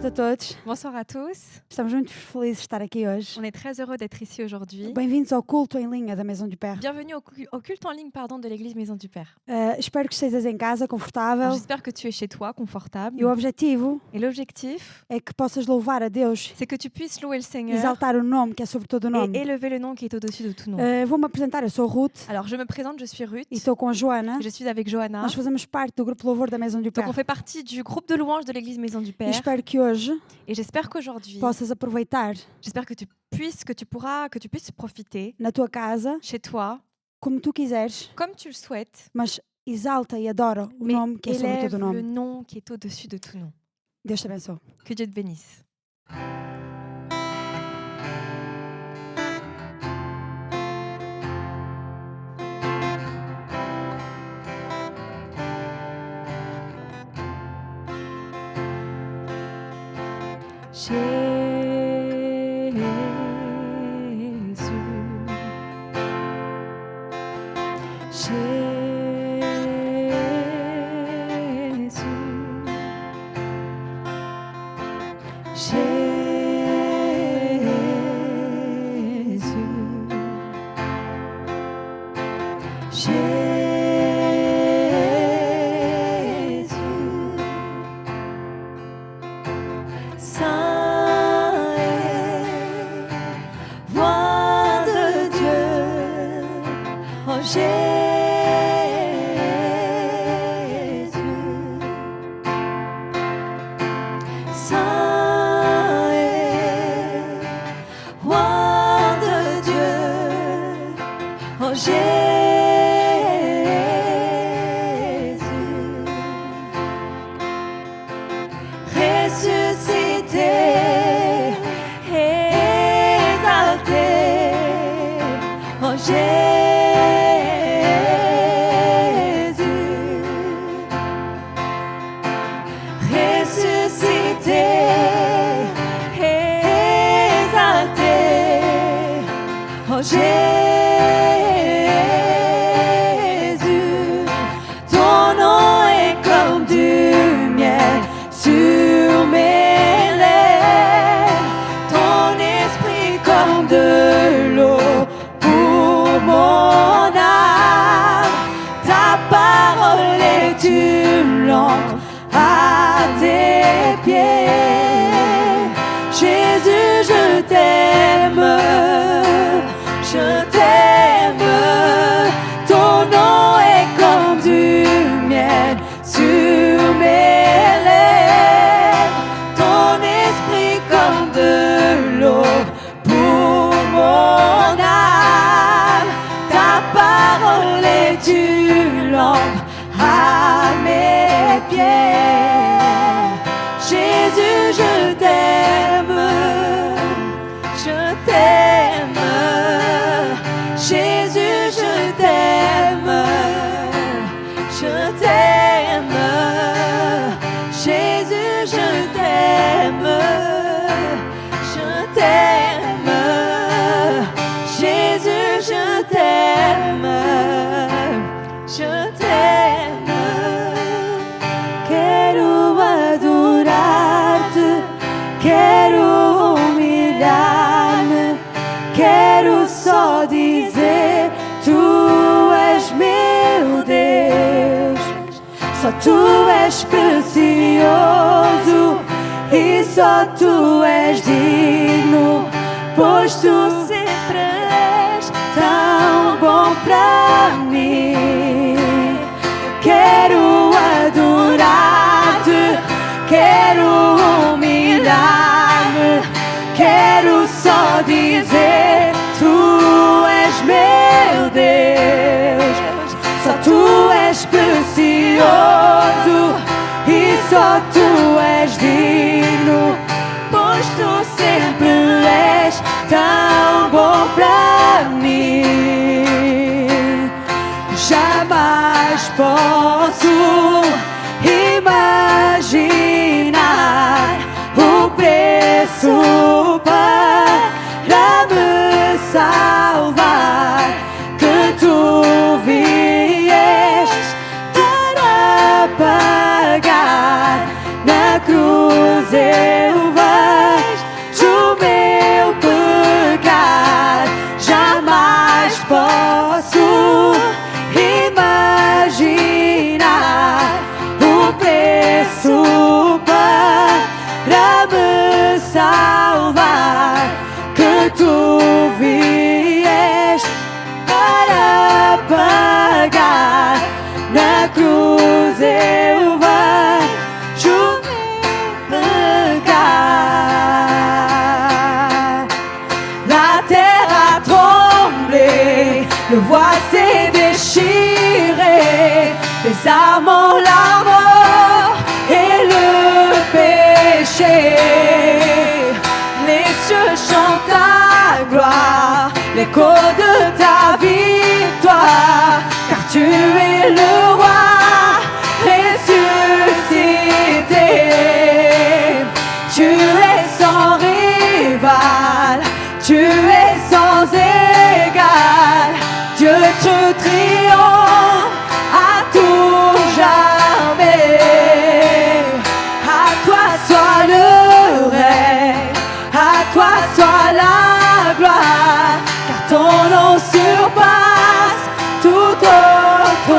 a todos. Bonsoir à tous. Estamos muito felizes de estar aqui hoje. On est très heureux d'être ici aujourd'hui. Bem-vindos ao culto em linha da Maison du Père. Bienvenue au culte en ligne de l'Église Maison du Père. Espero que estejas em casa, confortável. J'espère que tu es chez toi, confortable. E o objetivo Et l'objectif, é que possas louvar a Deus, c'est que tu puisses louer le Seigneur exaltar o nome que é sobre todo o et nome. élever le nom qui est au-dessus de tout nom. Vou-me apresentar, eu sou Ruth Alors, je me présente, je suis Ruth. e estou com a Joana. Je suis avec Johanna. Nós fazemos parte do grupo Louvor da Maison du Donc, Père. on fait partie du groupe de louanges de l'Église Maison du E Père. espero que hoje Et j'espère qu'aujourd'hui, possas aproveitar j'espère que tu puisses profiter na tua casa, chez toi, como tu quiseres, comme tu le souhaites, mas exalta e adora o mais nome que é sobre élève todo o le nome. nom qui est au-dessus de tout nom. Deus te abençoe. Que Dieu te bénisse. Tu és precioso e só tu és digno, pois tu sempre és tão bom pra mim. Quero adorar-te, quero humilhar-me, quero só dizer: tu és meu Deus, só tu és precioso e só tu és digno, pois tu sempre és tão bom pra mim. Jamais posso imaginar o preço para me salvar que tu vieste para pagar na cruz. Eu Jesus eu vejo regarde. La terre a tremblé, le voile s'est déchiré, les armes ont la mort et le péché. Les cieux chantent ta gloire, l'écho de ta victoire, car tu es le roi ressuscité. Tu es sans rival, tu es sans égal, Dieu te triomphe à tout jamais. À toi soit le règne, à toi soit la gloire, car ton nom surpasse tout autre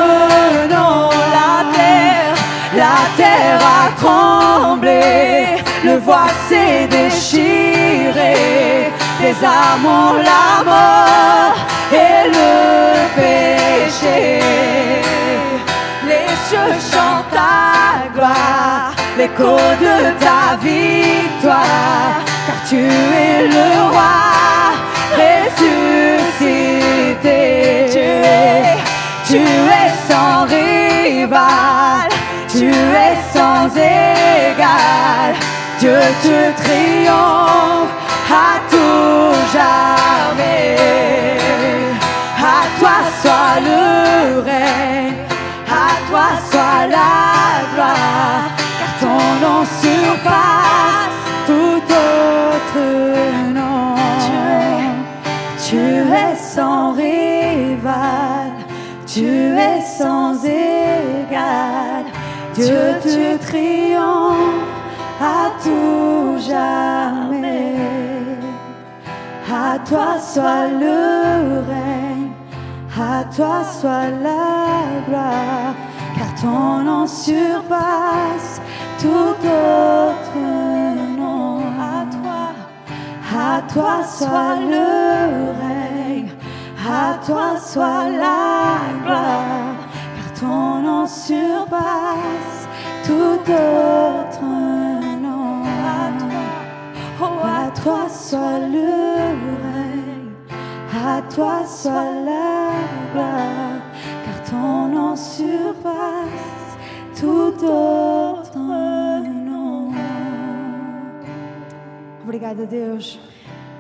nom. La terre a tremblé, le voile s'est déchiré, les armes ont la mort et le péché. Les cieux chantent ta gloire, l'écho de ta victoire, car tu es le roi ressuscité. Tu es sans rival, tu es sans égal, Dieu te triomphe à tout jamais. À toi soit le règne, à toi soit la gloire, car ton nom surpasse tout autre nom. Tu es sans rival, tu es sans égal, Dieu te triomphe à tout jamais. À toi soit le règne, à toi soit la gloire, car ton nom surpasse tout autre nom. À toi soit le règne, à toi soit la gloire, car ton nom surpasse tout autre nom. À toi soit le règne, à toi soit la gloire, car ton nom surpasse tout autre nom. Obrigada, Deus.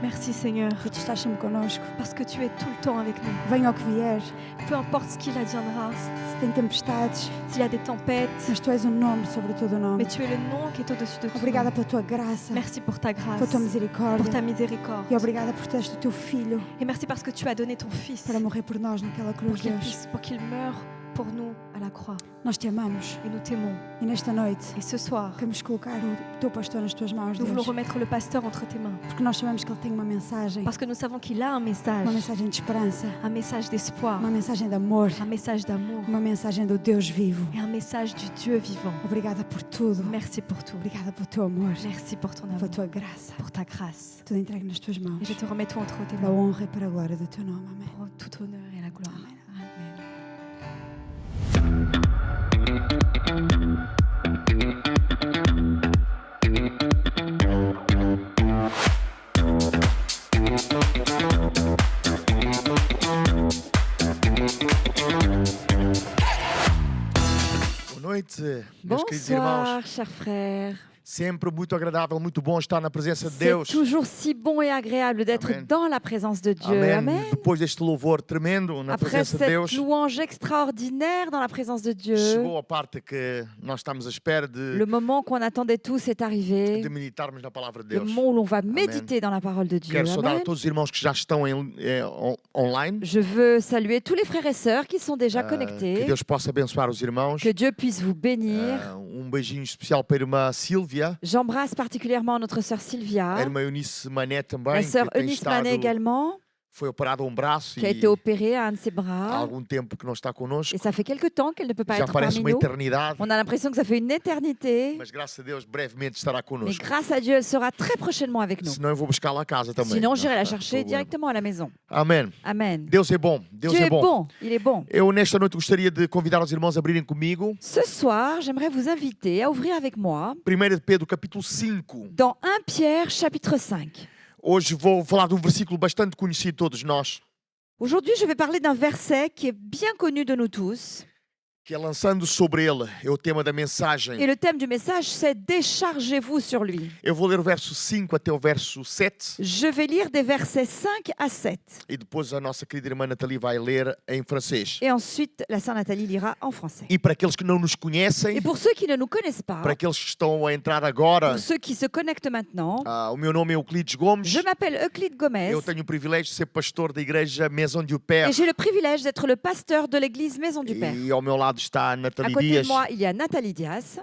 Merci Seigneur, Por tu estás sempre connosco. parce que tu es tout le temps avec nous. Venha o que vier, Peu importe ce qu'il adviendra, se tem tempestades, s'il y a des tempêtes, mas tu és um nome sobre todo o nome. mais tu es le nom qui est au-dessus de tout. Obrigada pela tua graça, Merci pour ta grâce, pela tua pour misericórdia. ta miséricorde. E obrigada por teres o teu filho Et merci parce que tu as donné ton Fils para morrer por nós naquela cruz, Deus. pour qu'il meure pour nous à la croix. Nós te amamos Et nous t'aimons. e nesta noite Et ce soir, queremos colocar o teu pastor nas tuas mãos, nous voulons Deus. remettre le pasteur entre tes mains. Porque nós sabemos que ele tem uma mensagem Parce que nous savons qu'il a un message de esperança, d'espoir, uma mensagem de amor, un message d'amour uma mensagem do Deus vivo. et un message du Dieu vivant. Obrigada por tudo. Merci pour tout. Obrigada pelo teu amor, Merci pour ton pela amour, tua graça. pour ta grâce. Tudo entregue nas tuas mãos. Et je te remets tout entre tes Para a mains. honra e para a glória do teu nome. Amém. Pour tout honneur et la gloire. Amen. Boa noite, meus queridos irmãos. Bonsoir, chers frères. Sempre muito agradável, muito bom estar na presença de C'est Deus. toujours si bon et agréable d'être Amen. dans la présence de Dieu. Amém. Amen. Depois deste louvor tremendo na Après presença de Deus, cette louange extraordinaire dans la présence de Dieu, chegou a parte que nós estamos à espera le de moment qu'on attendait tous est arrivé. meditarmos na palavra de Le Deus. moment où l'on va méditer dans la parole de Dieu. Quero saudar Amen. a todos os irmãos que já estão online. Je veux saluer tous les frères et sœurs qui sont déjà Que connectés. Deus possa abençoar os irmãos. Que Dieu puisse vous bénir. Beijinho especial para a irmã Sílvia, J'embrasse particulièrement notre sœur a Sylvia, irmã Eunice Mané la também, sœur que tem Eunice estado Manet également, foi operada um braço qui a e été opérée à un de ses há bras. algum tempo que não está connosco. Et ça fait quelque temps qu'elle ne peut pas Já être parece parmi uma nous. eternidade, On a l'impression que ça fait une éternité. mas graças a Deus brevemente estará Mais connosco. grâce à Dieu, elle sera très prochainement avec nous. Senão eu vou buscá-la a casa também. Sinon, j'irai la Não há chercher problema. directement à la maison. Amém. Amen. Deus é bom. Deus Dieu é est bom. bon, il est bon. Eu nesta noite gostaria de convidar os irmãos a abrirem comigo Ce soir, j'aimerais vous inviter à ouvrir avec moi 1 de Pedro capítulo 5. dans 1 Pierre chapitre 5. Hoje vou falar de um versículo bastante conhecido de todos nós, Aujourd'hui, je vais parler d'un verset qui est bien connu de nous tous. que é lançando sobre ele, é o tema da Et mensagem. le thème du message, c'est déchargez-vous sur lui. Eu vou ler o verso 5 até o verso 7 Je vais lire des versets 5 à 7. e depois a nossa querida irmã Nathalie vai ler em francês. Et ensuite, la sœur Nathalie lira en français. E para aqueles que não nos conhecem, Et pour ceux qui ne nous connaissent pas, para aqueles que estão a entrar agora, pour ceux qui se connectent maintenant, o meu nome é Euclides Gomes. je m'appelle Euclide Gomez Eu tenho o privilégio de ser pastor da igreja Maison du Père. et j'ai le privilège d'être le pasteur de l'église Maison du Père. E ao meu lado está a À Nathalie côté Dias de moi, il y a Nathalie Dias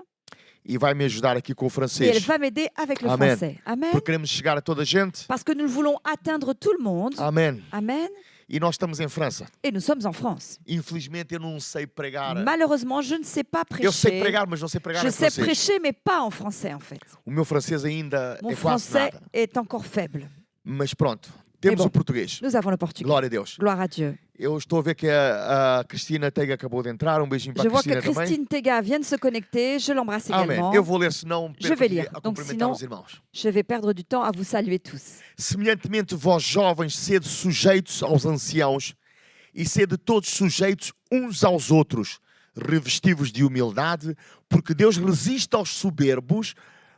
e vai me ajudar aqui com o et elle francês. va m'aider avec le Amen. français. Amen. Porque queremos chegar a toda a gente. Parce que nous voulons atteindre tout le monde. Amém. Amen. E nós estamos em França. Et nous sommes en France. Infelizmente eu não sei pregar. Malheureusement, je ne sais pas Eu sei prêcher. pregar, mas não sei pregar Je em sais francês. prêcher, mais pas en français, en fait. O meu francês ainda Mon é quase français nada. est encore faible. Mas pronto, temos bom. o português. Nous avons le portugais. Glória a Deus. Gloire à Dieu. Eu estou a ver que a Cristina Tega acabou de entrar. Um beijinho para Je a vois que Cristina também. Christine Tega vient de se connecter. Je l'embrasse Amém. également. Eu vou ler, senão Je perco vais aqui lire. a Donc, cumprimentar sinon- os irmãos. Je vais perdre du temps à vous saluer tous. Semelhantemente, vós jovens, sede sujeitos aos anciãos e sede todos sujeitos uns aos outros, revestivos de humildade, porque Deus resiste aos soberbos,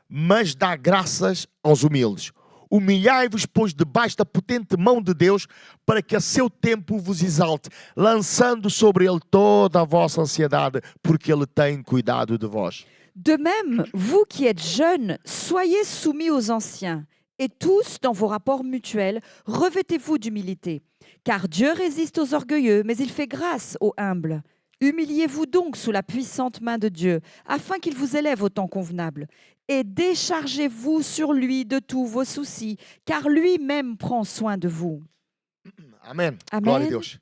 mas dá graças aos humildes. Humilhai-vos, pois, debaixo da potente mão de Deus, para que a seu tempo vos exalte, lançando sobre ele toda a vossa ansiedade, porque ele tem cuidado de vós. De même, vous qui êtes jeunes, soyez soumis aux anciens. Et tous, dans vos rapports mutuels, revêtez-vous d'humilité. Car Dieu résiste aux orgueilleux, mais il fait grâce aux humbles. Humiliez-vous donc sous la puissante main de Dieu, afin qu'il vous élève au temps convenable. Et déchargez-vous sur lui de tous vos soucis, car lui-même prend soin de vous. Amém. Amém. Glória a Deus.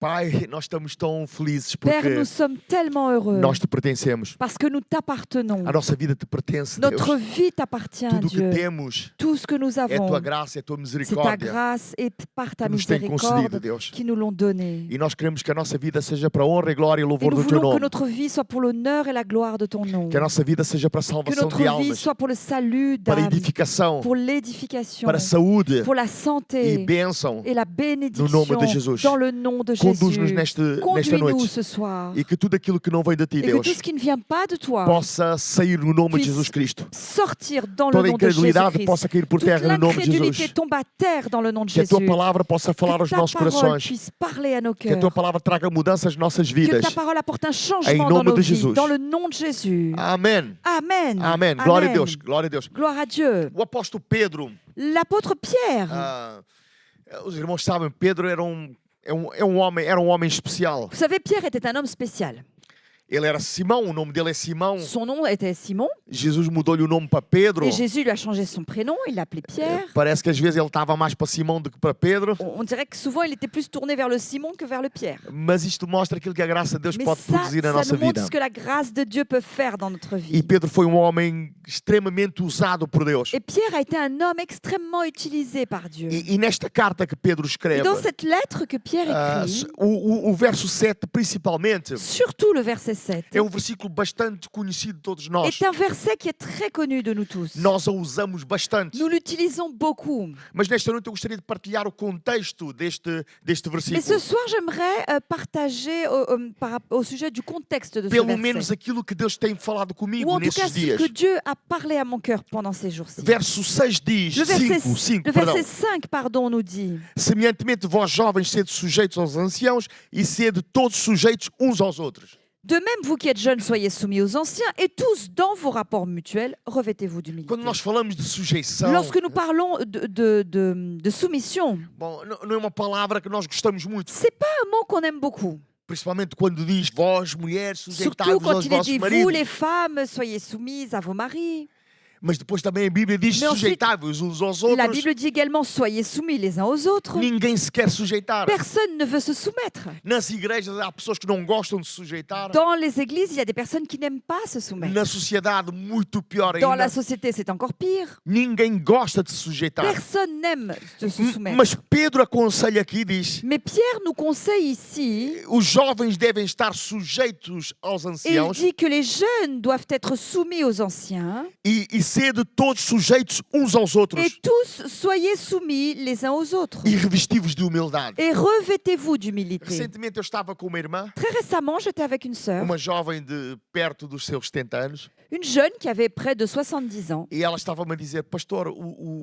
Pai, nós estamos tão felizes Père, porque nous sommes tellement heureux nós te pertencemos. parce que nous t'appartenons. A nossa vida te pertence, Notre Deus. vie t'appartient, Tudo o que Dieu. temos Tout ce que nous é a avons, tua graça, é a tua c'est ta misericórdia grâce et par ta que nos tem concedido, miséricorde Deus. qui nous l'ont donné. E nós queremos que a nossa vida seja para a honra e glória e Et louvor nous do teu voulons que nome. notre vie soit pour l'honneur et la gloire de ton nom. Que a nossa vida seja para a Que salvação notre de vie almas, soit pour le salut para a d'âmes, edificação, pour l'édification, para a saúde pour la e santé bênção. et la No bénédiction nome de Jesus. dans le nom de Conduz-nos Jésus. nesta Conduis-nous noite. ce soir. E que tudo aquilo que não vem de ti, Et que Deus, tout ce qui ne vient pas de toi possa sair no nome de puisse Jesus Cristo. sortir dans le Toda nom de incredulidade Jésus-Christ. possa cair por Toute terra no nome de l'incrédulité Jesus. tombe à terre dans le nom de Que a Jésus. tua palavra possa falar Que aos ta nossos parole corações. puisse parler à nos Que a cœurs. tua palavra traga mudanças nas nossas Que vidas. ta parole apporte un Em changement nome dans nos de vies, Jesus. dans le nom de Jésus. Amém. Amen. Amém. Glória a Amen. Deus. Glória a Deus. Gloire à Dieu. O apóstolo Pedro, L'apôtre Pierre, os irmãos sabem, Pedro era um homem especial. vous savez, Pierre était un homme spécial. Ele era Simão, o nome dele é Simão. Son nom était Simon Jesus mudou-lhe o nome para Pedro. et Jésus lui a changé son prénom, il l'appelait Pierre. Parece que às vezes ele estava mais para Simão do que para Pedro. On dirait que souvent il était plus tourné vers le Simon que vers le Pierre. Mas isto mostra aquilo que a graça de Deus Mais pode ça, produzir na ça nossa nous montre vida. ce que la grâce de Dieu peut faire dans notre E vie. Pedro foi um homem extremamente usado por Deus. Et Pierre a été un homme extrêmement utilisé par Dieu. E nesta carta que Pedro Et escreve, dans cette lettre que Pierre écrit, o verso 7 principalmente, surtout le verset 7, é um versículo bastante conhecido de todos nós. est un verset qui est très connu de nous tous. Nós o usamos bastante. Nous l'utilisons beaucoup. Mas nesta noite eu gostaria de partilhar o contexto deste Mais ce versículo. soir, j'aimerais partager au sujet du contexte de ce Pelo menos verset. aquilo que Deus tem falado Ou comigo en tout cas, nesses ce dias. que Dieu a parlé à mon cœur pendant ces jours-ci. Verso 6 diz, Le verset, 5, le perdão. verset 5, pardon, nous dit: Semelhantemente, vós jovens, sede sujeitos aos anciãos e sede todos sujeitos uns aos outros. De même, vous qui êtes jeunes, soyez soumis aux anciens, et tous, dans vos rapports mutuels, revêtez-vous d'humilité. Quando nós falamos de sujeição, Lorsque nous parlons de soumission, bom, não é uma palavra que nós gostamos muito. c'est pas un mot qu'on aime beaucoup. Principalmente quando diz vós, mulheres, Surtout sujeitai-vos quand aos il est vossos dit, vous maridos. les femmes, soyez soumises à vos maris. Mas depois também a Bíblia diz Mais ensuite, sujeitai-vos uns aos La outros. Bible dit également soyez soumis les uns aux autres. Ninguém se quer sujeitar. Personne ne veut se soumettre. Nas igrejas há pessoas que não gostam de se sujeitar. Dans les églises, il y a des personnes qui n'aiment pas se soumettre. Na sociedade, muito pior Dans la ainda. société, c'est encore pire. Ninguém gosta de se sujeitar. Personne n'aime se soumettre. Mas Pedro aconselha aqui, diz, Mais Pierre nous conseille ici, os jovens devem estar sujeitos aos et il anciãos dit que les jeunes doivent être soumis aux anciens, e sede todos sujeitos uns aos outros et tous soyez soumis les uns aux autres. e revestivos de humildade. Et revêtez-vous d'humilité. Recentemente eu estava com uma irmã, Très récemment, j'étais avec une sœur, uma jovem de perto dos seus 70 anos, une jeune qui avait près de 70 ans. e ela estava-me a dizer, pastor,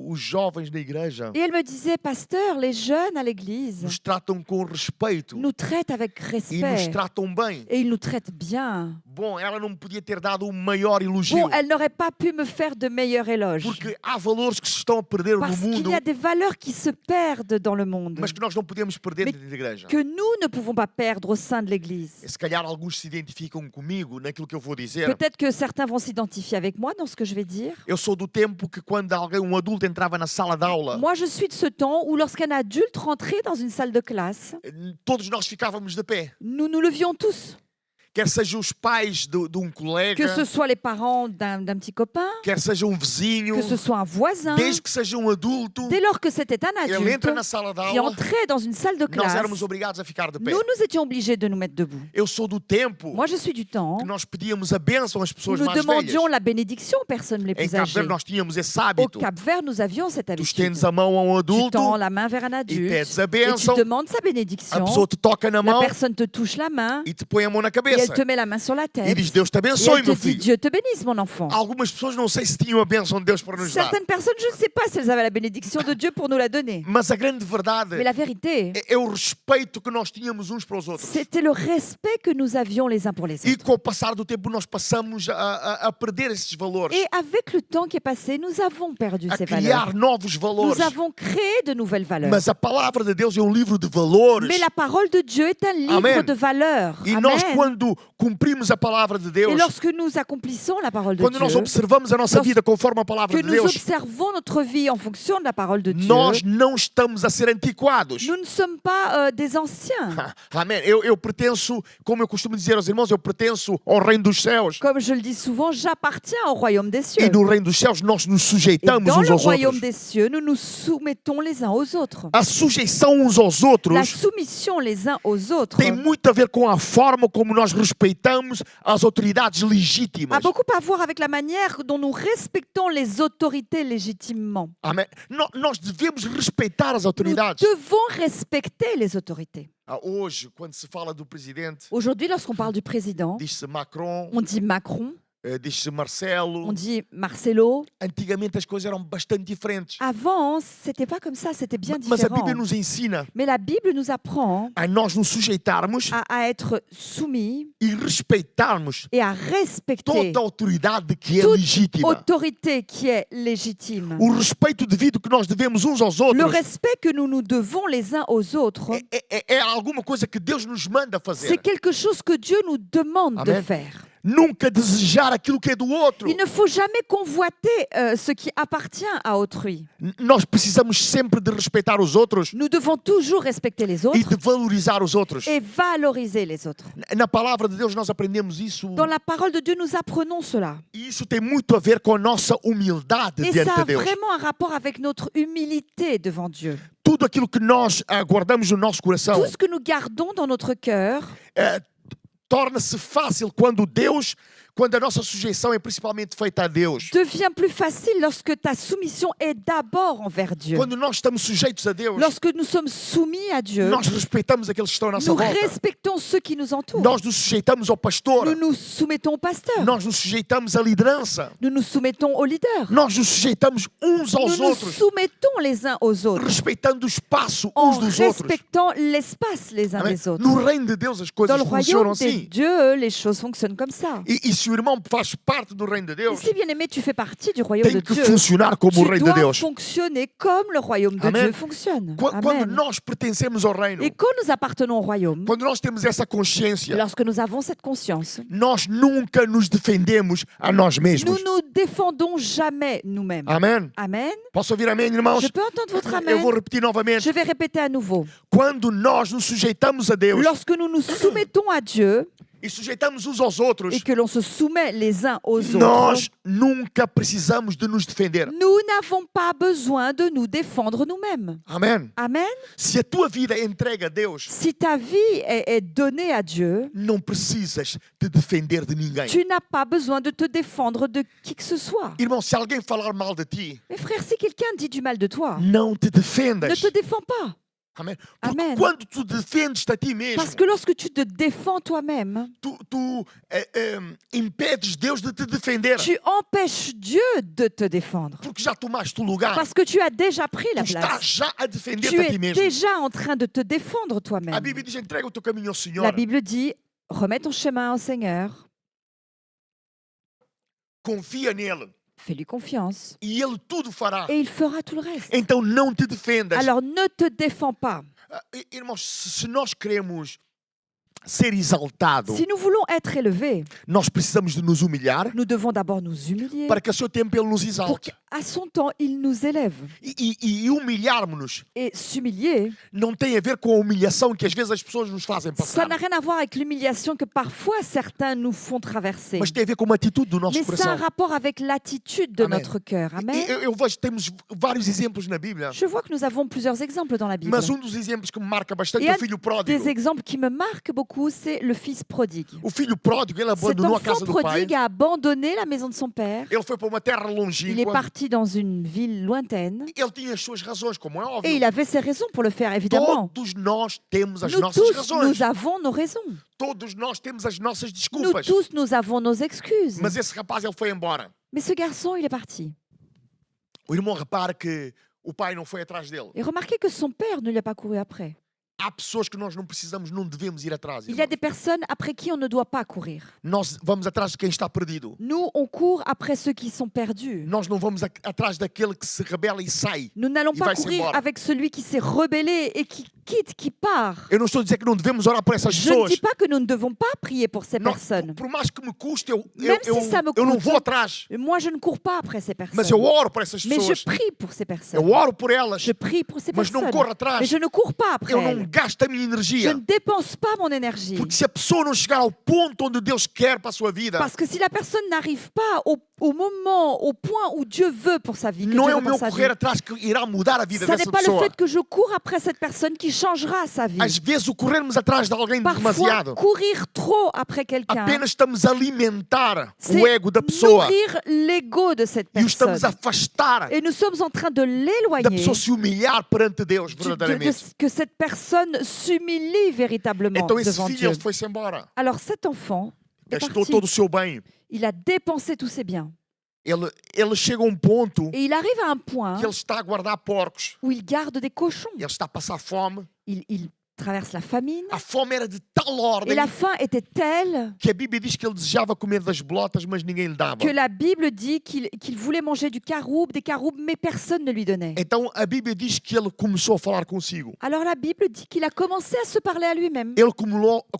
os jovens na igreja Et elle me disait, pasteur, les jeunes à l'église nos tratam com respeito nous traitent avec e nos respect tratam bem. et ils nous traitent bien. Bom, ela não me podia ter dado um maior elogio, Bon, elle n'aurait pas pu me faire de meilleurs éloges. porque há valores que se estão a perder no Parce qu'il mundo, y a des valeurs qui se perdent dans le monde, mas que nós não podemos perder Mais dentro da igreja. que nous ne pouvons pas perdre au sein de l'Église. Se calhar alguns se identificam comigo naquilo que eu vou dizer. Peut-être que certains vont s'identifier avec moi dans ce que je vais dire. Eu sou do tempo que quando alguém, um adulto entrava na sala de aula, Moi, je suis de ce temps où lorsqu'un adulte rentrait dans une salle de classe, todos nós ficávamos de pé. nous nous levions tous. Quer sejam os pais de um Que colega, ce soit les parents d'un petit copain, quer seja um vizinho, que ce soit un voisin, desde que seja um adulto, dès lors que c'était un ele adulte entra na sala de qui aula, entrait dans une salle de nós classe, éramos obrigados a ficar de pé. nous étions obligés de nous mettre debout. Eu sou do tempo Moi, je suis du temps que nós pedíamos a bênção às où pessoas nous mais velhas. demandions la bénédiction aux personnes les Em plus Cabo âgées. Verde nós tínhamos esse Au hábito. Cap-Vert, nous avions cette Tu habitude. estendes a mão a um Tu adulto tends la main vers un e adulte pedes a et tu bênção, demandes sa a bénédiction. pessoa te toca na La mão personne te touche la main e te põe a mão na et elle cabeça. te met la main sur la E tête. diz, Deus te Et abençoe, elle te meu dit, filho. Dieu te bénisse, mon enfant. Algumas pessoas não sei se tinham a bênção de Deus para nos dar. Certaines personnes, je ne sais pas si elles avaient la bénédiction de Dieu pour nous la donner. Mas a grande verdade Mais la vérité, é o respeito que nós tínhamos uns para os outros. c'était le respect que nous avions les uns pour les E autres. com o passar do tempo nós passamos a perder esses valores, Et avec le temps qui est passé, nous avons perdu a ces criar valeurs. novos valores. Nous avons créé de nouvelles valeurs. Mas a palavra de Deus é um livro de valores. Mais la parole de Dieu est un livre Amen. de valeurs. E nós, Amen. quando cumprimos a palavra de Et Deus, lorsque nous accomplissons la parole de quando nós Dieu, observamos a nossa lorsque- vida conforme a palavra que de nous Deus, observons notre vie en fonction de la parole de Dieu, nós não estamos a ser antiquados. nous ne sommes pas des anciens. Amém. Eu pertenço, como eu costumo dizer aos irmãos, eu pertenço ao reino dos céus. Comme je le dis souvent, j'appartiens au royaume des cieux. E no reino dos céus nós nos Et sujeitamos dans uns le aos royaume outros. des cieux, nous nous soumettons les uns aux autres. A sujeição uns aos La outros soumission les uns aux autres tem muito a ver com a forma como nós respeitamos as autoridades legítimas. a beaucoup à voir avec la manière dont nous respectons les autorités légitimement. Amém. Nós devemos respeitar as Nous autoridades. devons respecter les autorités. Hoje, quando se fala do presidente, Aujourd'hui, lorsqu'on parle du président, diz-se Macron, on dit Macron, diz-se Marcelo. on dit Marcelo. Antigamente as coisas eram bastante diferentes. Avant, c'était pas comme ça, c'était bien Mas a différent. Bíblia nos ensina Mais la Bible nous apprend a nós nos sujeitarmos à être soumis e respeitarmos et à respecter toda a autoridade que é toute legítima. autorité qui est légitime. O respeito devido que nós devemos uns aos Le outros respect que nous nous devons les uns aux autres, é alguma coisa que Deus nos manda fazer. c'est quelque chose que Dieu nous demande de Amen. faire. Nunca desejar aquilo que é do outro. Il ne faut jamais convoiter ce qui appartient à autrui. Nós precisamos sempre de respeitar os outros Nous devons toujours respecter les e autres de valorizar os outros. et valoriser les autres. Na palavra de Deus nós aprendemos isso. Dans la parole de Dieu, nous apprenons cela. E isso tem muito a ver com a nossa humildade Et diante ça a de Deus. vraiment un rapport avec notre humilité devant Dieu. Tudo aquilo que nós guardamos no nosso coração Tout ce que nous gardons dans notre cœur torna-se fácil quando a nossa sujeição é principalmente feita a Deus. devient plus facile lorsque ta soumission est d'abord envers Dieu. Quando nós estamos sujeitos a Deus, Lorsque nous sommes soumis à Dieu, nós respeitamos aqueles que estão à nossa nous volta. respectons ceux qui nous entourent. Nós nos sujeitamos ao pastor. Nous nous soumettons au pasteur. Nós nos sujeitamos à liderança. Nous nous soumettons au leader. Nós nos sujeitamos uns Nous aos nous outros, soumettons les uns aux autres respeitando o espaço en uns dos outros. respectant l'espace les uns Amém? des autres. No reino de Deus as Dans coisas le funcionam royaume de assim. assim. Dieu, les choses fonctionnent comme ça. E se o irmão faz parte do reino de Et Deus, si, bien-aimé, tu fais partie du royaume de tem que Dieu, funcionar como o tu reino de dois Deus. fonctionner comme le royaume de Amen. Dieu fonctionne. Quando Amen. nós pertencemos ao reino, Et quand nous appartenons au royaume, quando nós temos essa consciência, lorsque nous avons cette conscience, nós nunca nos defendemos a nós nous mesmos. nous défendons jamais nous-mêmes. Amém? Amen. Posso ouvir amém, irmãos? Je peux entendre votre Eu amen. vou repetir novamente. Je vais répéter à nouveau. Quando nós nos sujeitamos a Deus Lorsque nous nous soumettons à Dieu e sujeitamos uns aos outros, et que l'on se soumet les uns aux autres, nós nunca precisamos de nos defender. nous n'avons pas besoin de nous défendre nous-mêmes. Amém? Amen. Se a tua vida é entregue a Deus, Si ta vie est donnée à Dieu, não precisas te defender de ninguém. tu n'as pas besoin de te défendre de qui que ce soit. Irmão, se alguém falar mal de ti, Mais frère, si quelqu'un dit du mal de toi, não te ne defendas. te défends pas. Amém? Porque Amen. quando tu defendes-te a ti mesmo, Parce que lorsque tu te défends toi-même, tu impedes Deus de te defender. tu empêches Dieu de te défendre. Porque já tomaste o lugar. Parce que tu as déjà pris la Tu estás place. já a defender-te Tu a ti es mesmo. déjà en train de te défendre A toi-même. Bíblia diz: entrega o teu caminho ao Senhor. La Bible dit, remets ton chemin au Seigneur, Confia nele fais-lui confiance e ele tudo fará. et il fera tout le reste. Então não te defendas. Alors ne te défends pas. Irmãos, se nós queremos ser exaltados, Si nous voulons être élevés, nós precisamos de nos humilhar nous devons d'abord nous humilier para que a seu tempo ele nos pour exalte. qu'à son temps, il nous élève. E humilharmos-nos Et s'humilier, não tem a ver com a humilhação que às vezes as pessoas nos fazem ça passar, n'a rien à voir avec l'humiliation que parfois certains nous font traverser. mas tem a ver com uma atitude do nosso Mais ça a un coração. rapport avec l'attitude de Amen. notre cœur. Amen. Eu vejo, temos vários exemplos na Bíblia, Je vois que nous avons plusieurs exemples dans la Bible. mas dos exemplos que me marca bastante Et é un o filho pródigo. Des exemples qui me marquent beaucoup, c'est le fils prodigue. O filho pródigo, ele Cet abandonou a enfant casa do pai, prodigue a abandonné la maison de son père. ele foi para uma terra Il est longínqua, parti dans une ville lointaine ele tinha as suas razões, como é et óbvio. il avait ses raisons pour le faire, évidemment. Todos nós temos as Nous nossas tous, razões. nous avons nos raisons. Todos nós temos as nossas Nous desculpas. tous, nous avons nos excuses. Mas esse rapaz, ele foi embora. Mais ce garçon, il est parti. O irmão repara que o pai não foi atrás dele. Et remarquez que son père ne lui a pas couru après. Há pessoas que nós não precisamos, não devemos ir atrás. Il y a irmãos. des personnes après qui on ne doit pas courir. Nós vamos atrás de quem está perdido. Nous, on court après ceux qui sont perdus. Nós não vamos atrás daquele que se rebela e sai. Nous n'allons Il pas va courir s'embora. avec celui qui s'est rebellé et qui quitte, qui part. Eu não estou a dizer que não devemos orar por essas Je ne pessoas. dis pas que nous ne devons pas prier pour ces Não, personnes. por mais que me custe, Même si ça me eu não coûte. vou atrás. Moi, je ne cours pas après ces personnes. Mas eu oro por essas Mais je pessoas. prie pour ces personnes. Eu oro por elas. Je prie pour ces Mas não personnes. corro atrás. Mais je ne cours pas après Eu não elles. gasto a minha Je energia. ne dépense pas mon énergie. Porque se a pessoa não chegar ao ponto onde Deus quer para a sua vida, Parce que si la personne n'arrive pas au moment, au point où Dieu veut pour sa vie, que não Dieu é o veut pour meu sa vie, correr atrás que irá mudar a vida ça n'est dessa pas le pessoa. fait que je cours après cette personne qui changera sa vie. Às vezes o corrermos atrás de alguém Parfois, demasiado, courir trop après quelqu'un, apenas estamos a alimentar c'est o ego da pessoa nourrir l'ego de cette e o estamos a personne. afastar Et nous sommes en train de da l'éloigner, pessoa se humilhar perante Deus verdadeiramente. que cette personne s'humilie véritablement Então esse devant filho Dieu. ele foi-se embora, Alors cet enfant est gastou parti. todo o seu bem. Il a dépensé tous ses biens. Ele chega a um ponto Et il arrive à un point que ele está a guardar porcos, où il garde des cochons. ele está a passar fome. Il traverse la famine. A fome era de tal Et ordem la faim était telle que a Bíblia diz que ele desejava comer das bolotas, mas ninguém lhe dava. que la Bible dit qu'il voulait manger des caroubes, mais personne ne lui donnait. Então a Bíblia diz que ele começou a falar consigo. Alors la Bible dit qu'il a commencé à se parler à lui-même. Ele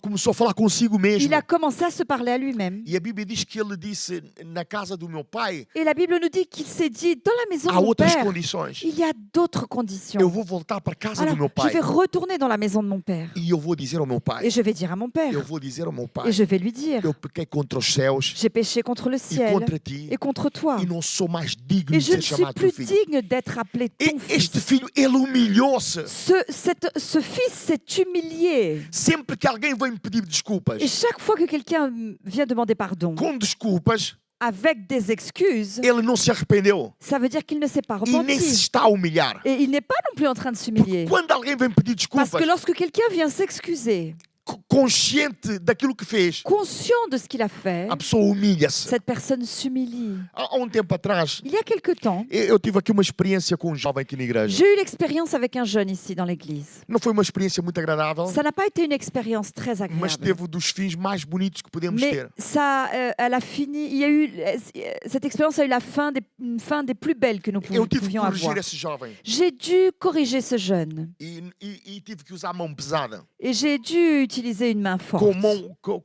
começou a falar consigo mesmo. Il a commencé à se parler à lui-même. E a Bíblia diz que ele disse: na casa do meu pai Et la Bible nous dit qu'il s'est dit, dans la maison de há mon outras père, condições. il y a d'autres Eu conditions. vou voltar para a casa Alors, do meu je pai vais retourner dans la maison de mon père. e eu vou dizer ao meu Et pai, je vais dire à mon père. eu vou dizer ao meu pai, Et je vais lui dire, eu pequei contra os céus j'ai péché contre le e ciel contra ti et contre toi. e não sou mais digno Et de je ser ne suis chamado teu plus filho. digne d'être appelé E ton fils. este filho, ele humilhou-se. Ce fils s'est humilié. Sempre que alguém vem me pedir desculpas, Et chaque fois que quelqu'un vient demander pardon com desculpas, avec des excuses, ele não se arrependeu ça veut dire qu'il ne s'est pas e nem se repenti. está a humilhar. Et il n'est pas non plus en train de s'humilier. Quando alguém vem pedir Parce desculpas, que lorsque quelqu'un vient s'excuser, consciente daquilo que fez, conscient de ce qu'il a fait, a pessoa humilha-se. cette personne s'humilie. Há um tempo atrás, Il y a quelque temps, eu tive aqui uma experiência com um jovem aqui na igreja. j'ai eu l'expérience avec un jeune ici dans l'église. Não foi uma experiência muito agradável, Ça n'a pas été une expérience très mas agréable. teve dos fins mais bonitos que podemos Mais ter. ça, elle a fini. Il y a eu cette expérience a eu une fin des plus belles que nous Eu tive que pouvions corrigir avoir. esse jovem J'ai dû corriger ce jeune e tive que usar mão pesada. et j'ai dû utiliser une main forte,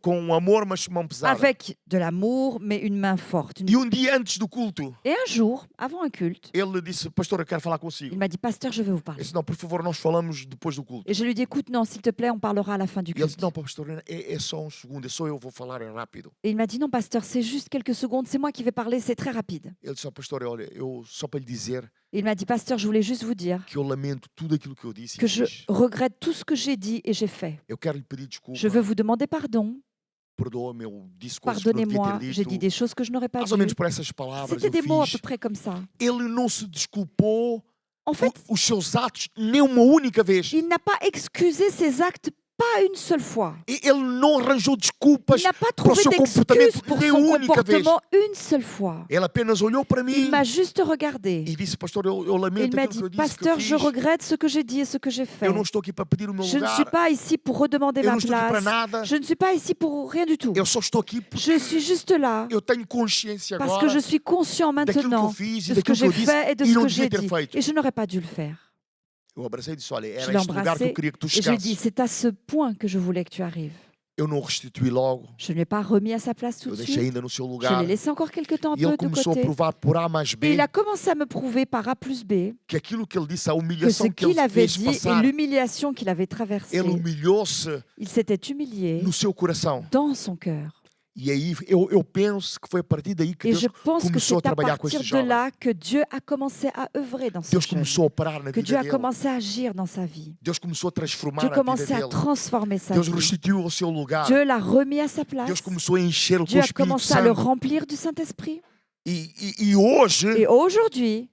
Com amor, mas mão pesada. avec de l'amour, mais une main forte. E um dia antes do culto, Et un jour, avant un culte, ele disse: Pastor, eu quero falar il consigo. m'a dit, pasteur, je vais vous Eu parler. disse: Não, por favor, nós falamos depois do culto. Et je lui ai dit, écoute, non, s'il te plaît, on parlera à la fin du E ele disse: culte. Não, pastor, é só um segundo, é só eu vou falar, é rápido. Et il m'a dit, non, pasteur, c'est juste quelques secondes, c'est moi qui vais parler, c'est très rapide. Ele disse: Pastor, olha, eu só para lhe dizer Et il m'a dit, pasteur, je voulais juste vous dire que eu lamento tudo aquilo que eu disse que e je fiz. regrette tout ce que j'ai dit et j'ai fait. Eu quero lhe pedir desculpa. Je veux vous demander pardon. Perdoa-me, eu disse coisas que não devia Pardonnez-moi, ter j'ai dit dito. des choses que je n'aurais pas Mais ou menos vues. por essas palavras C'était eu des mots à fiz. peu près comme ça. Ele não se desculpou En fait, os seus atos nem uma única vez. il n'a pas excusé ses actes pas une seule fois. Ele não arranjou desculpas Il n'a pas para o trouvé seu d'excuses comportamento pour nem son uma única vez. comportement une seule fois. Ele apenas olhou para mim Il m'a juste regardé. e disse: Pastor, eu lamento Il m'a aquilo dit, que eu disse, pasteur, que je eu fiz. regrette ce que j'ai dit et ce que j'ai fait. Eu não estou aqui para pedir o meu Je ne suis lugar. pas ici pour redemander Eu ma não estou aqui para place. nada. Je ne suis pas ici pour rien du tout. Eu só estou aqui porque Je suis juste là eu tenho consciência parce que agora je suis conscient daquilo que eu maintenant fiz de e ce que daquilo que j'ai eu disse fait et de e ce não que devia j'ai ter dit. feito. Et je n'aurais pas dû le faire. Eu abracei e disse: Olha, Je era l'ai este lugar que eu embrassé queria que tu et je lui ai dit, chegasses. c'est à ce point que je voulais que tu arrives. Eu não restituí logo. Je ne l'ai pas remis à sa place tout Eu de deixei suite. ainda no seu Je lugar. l'ai laissé encore quelque temps un E ele peu de começou a côté. provar por A mais Et B il a commencé à me prouver par A plus B que aquilo que ele disse, a que ce humilhação que ele qu'il avait fez dit et passar, l'humiliation qu'il avait traversée, ele humilhou-se il s'était humilié no seu coração. dans son cœur. E aí eu penso que foi a partir daí que Et Deus je pense que começou a c'est à trabalhar com partir este de jovem. là que Dieu a commencé à œuvrer dans ce Deus jeune, começou a operar na que Dieu vida a dele. commencé à agir dans sa vie. Deus começou a transformar Dieu a vida commençait à dele. transformer sa Deus vie. restituiu ao seu lugar. Dieu l'a remis à sa place. Deus começou a encher-o com Dieu o a Espírito commencé à le Santo. remplir du Saint-Esprit. E hoje, Et aujourd'hui,